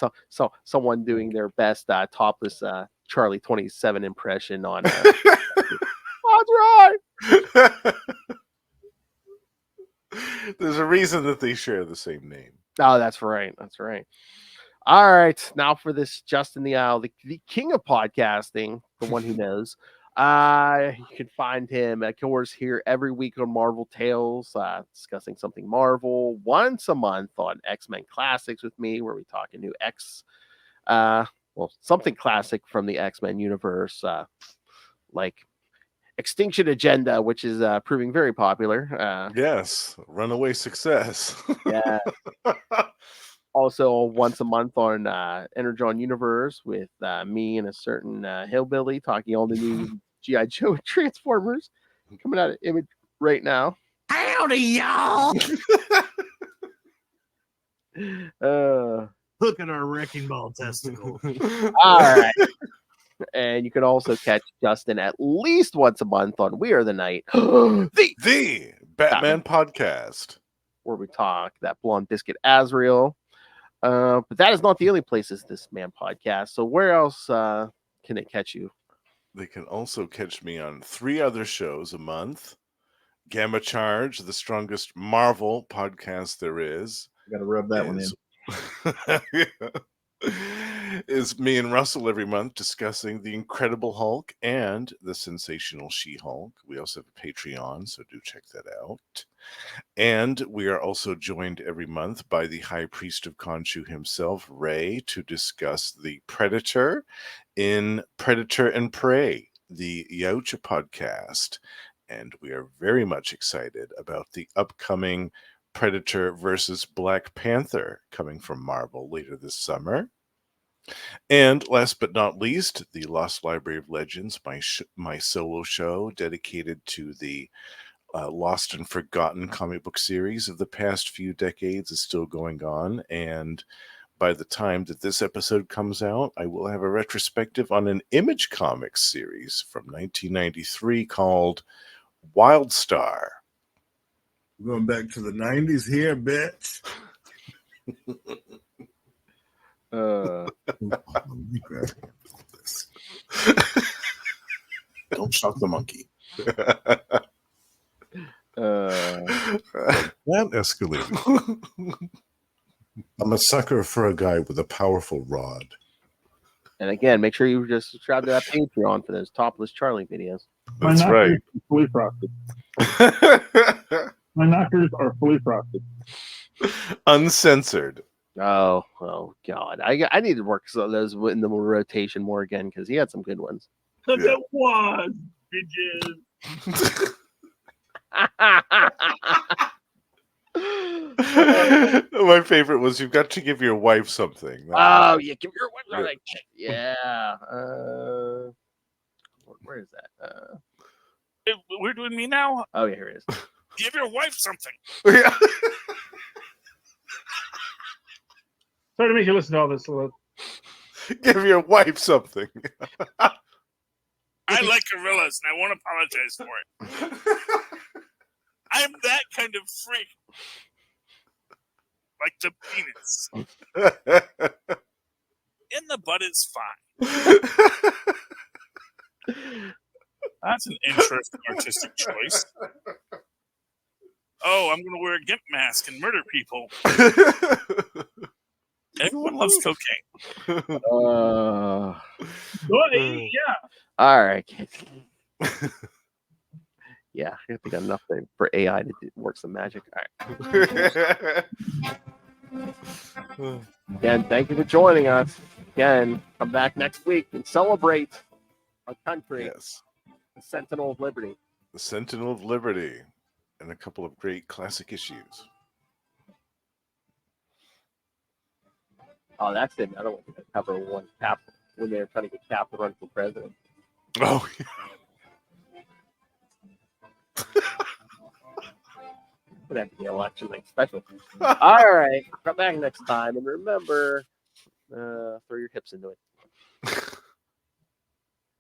someone doing their best topless Charlie 27 impression on. That's right. There's a reason that they share the same name. Oh, that's right. That's right. All right. Now for this Justin the Owl, the king of podcasting, the one who knows. You can find him at course here every week on Marvel Tales, discussing something Marvel, once a month on X-Men Classics with me, where we talk a new something classic from the X-Men universe, like Extinction Agenda, which is proving very popular. Yes, runaway success. Yeah. Also, once a month on Energon Universe with me and a certain hillbilly talking all the new G.I. Joe Transformers coming out of Image right now. Howdy, y'all. Look at our wrecking ball testicle. All right. And you can also catch Justin at least once a month on We Are the Night, the Batman podcast, where we talk that blonde biscuit Azrael. But that is not the only places this man podcast. So where else can it catch you? They can also catch me on 3 other shows a month. Gamma Charge, the strongest Marvel podcast there is. Got to rub that one in. Is me and Russell every month discussing the Incredible Hulk and the Sensational She-Hulk. We also have a Patreon, so do check that out. And we are also joined every month by the High Priest of Khonshu himself, Ray, to discuss the Predator in Predator and Prey, the Yautja podcast. And we are very much excited about the upcoming Predator versus Black Panther coming from Marvel later this summer. And last but not least, the Lost Library of Legends, my solo show dedicated to the lost and forgotten comic book series of the past few decades, is still going on. And by the time that this episode comes out, I will have a retrospective on an Image Comics series from 1993 called Wildstar. We're going back to the 90s here, bitch. Don't shock the monkey. That escalated. I'm a sucker for a guy with a powerful rod. And again, make sure you just subscribe to that Patreon for those topless Charlie videos. That's right. Fully frosted. My knockers are fully frosted. Uncensored. Oh God! I need to work some of those in the rotation more again because he had some good ones. Look at one, bitches. My favorite was you've got to give your wife something. Oh, yeah, give your wife something. Yeah. Where is that? We're doing me now. Oh, yeah, here it is. Give your wife something. Yeah. Sorry to make you listen to all this. Give your wife something. I like gorillas, and I won't apologize for it. I'm that kind of freak. Like the penis. In the butt is fine. That's an interesting artistic choice. Oh, I'm going to wear a gimp mask and murder people. Everyone loves cocaine. Yeah. All right, kids. Yeah, I think enough for AI to work some magic. All right. Again, thank you for joining us. Again, come back next week and celebrate our country. Yes. The Sentinel of Liberty. The Sentinel of Liberty. And a couple of great classic issues. Oh, that's it. I don't want to cover one Cap when they're trying to get Cap to run for president. Oh, yeah. Would have to be election like special. All right, come back next time, and remember, throw your hips into it.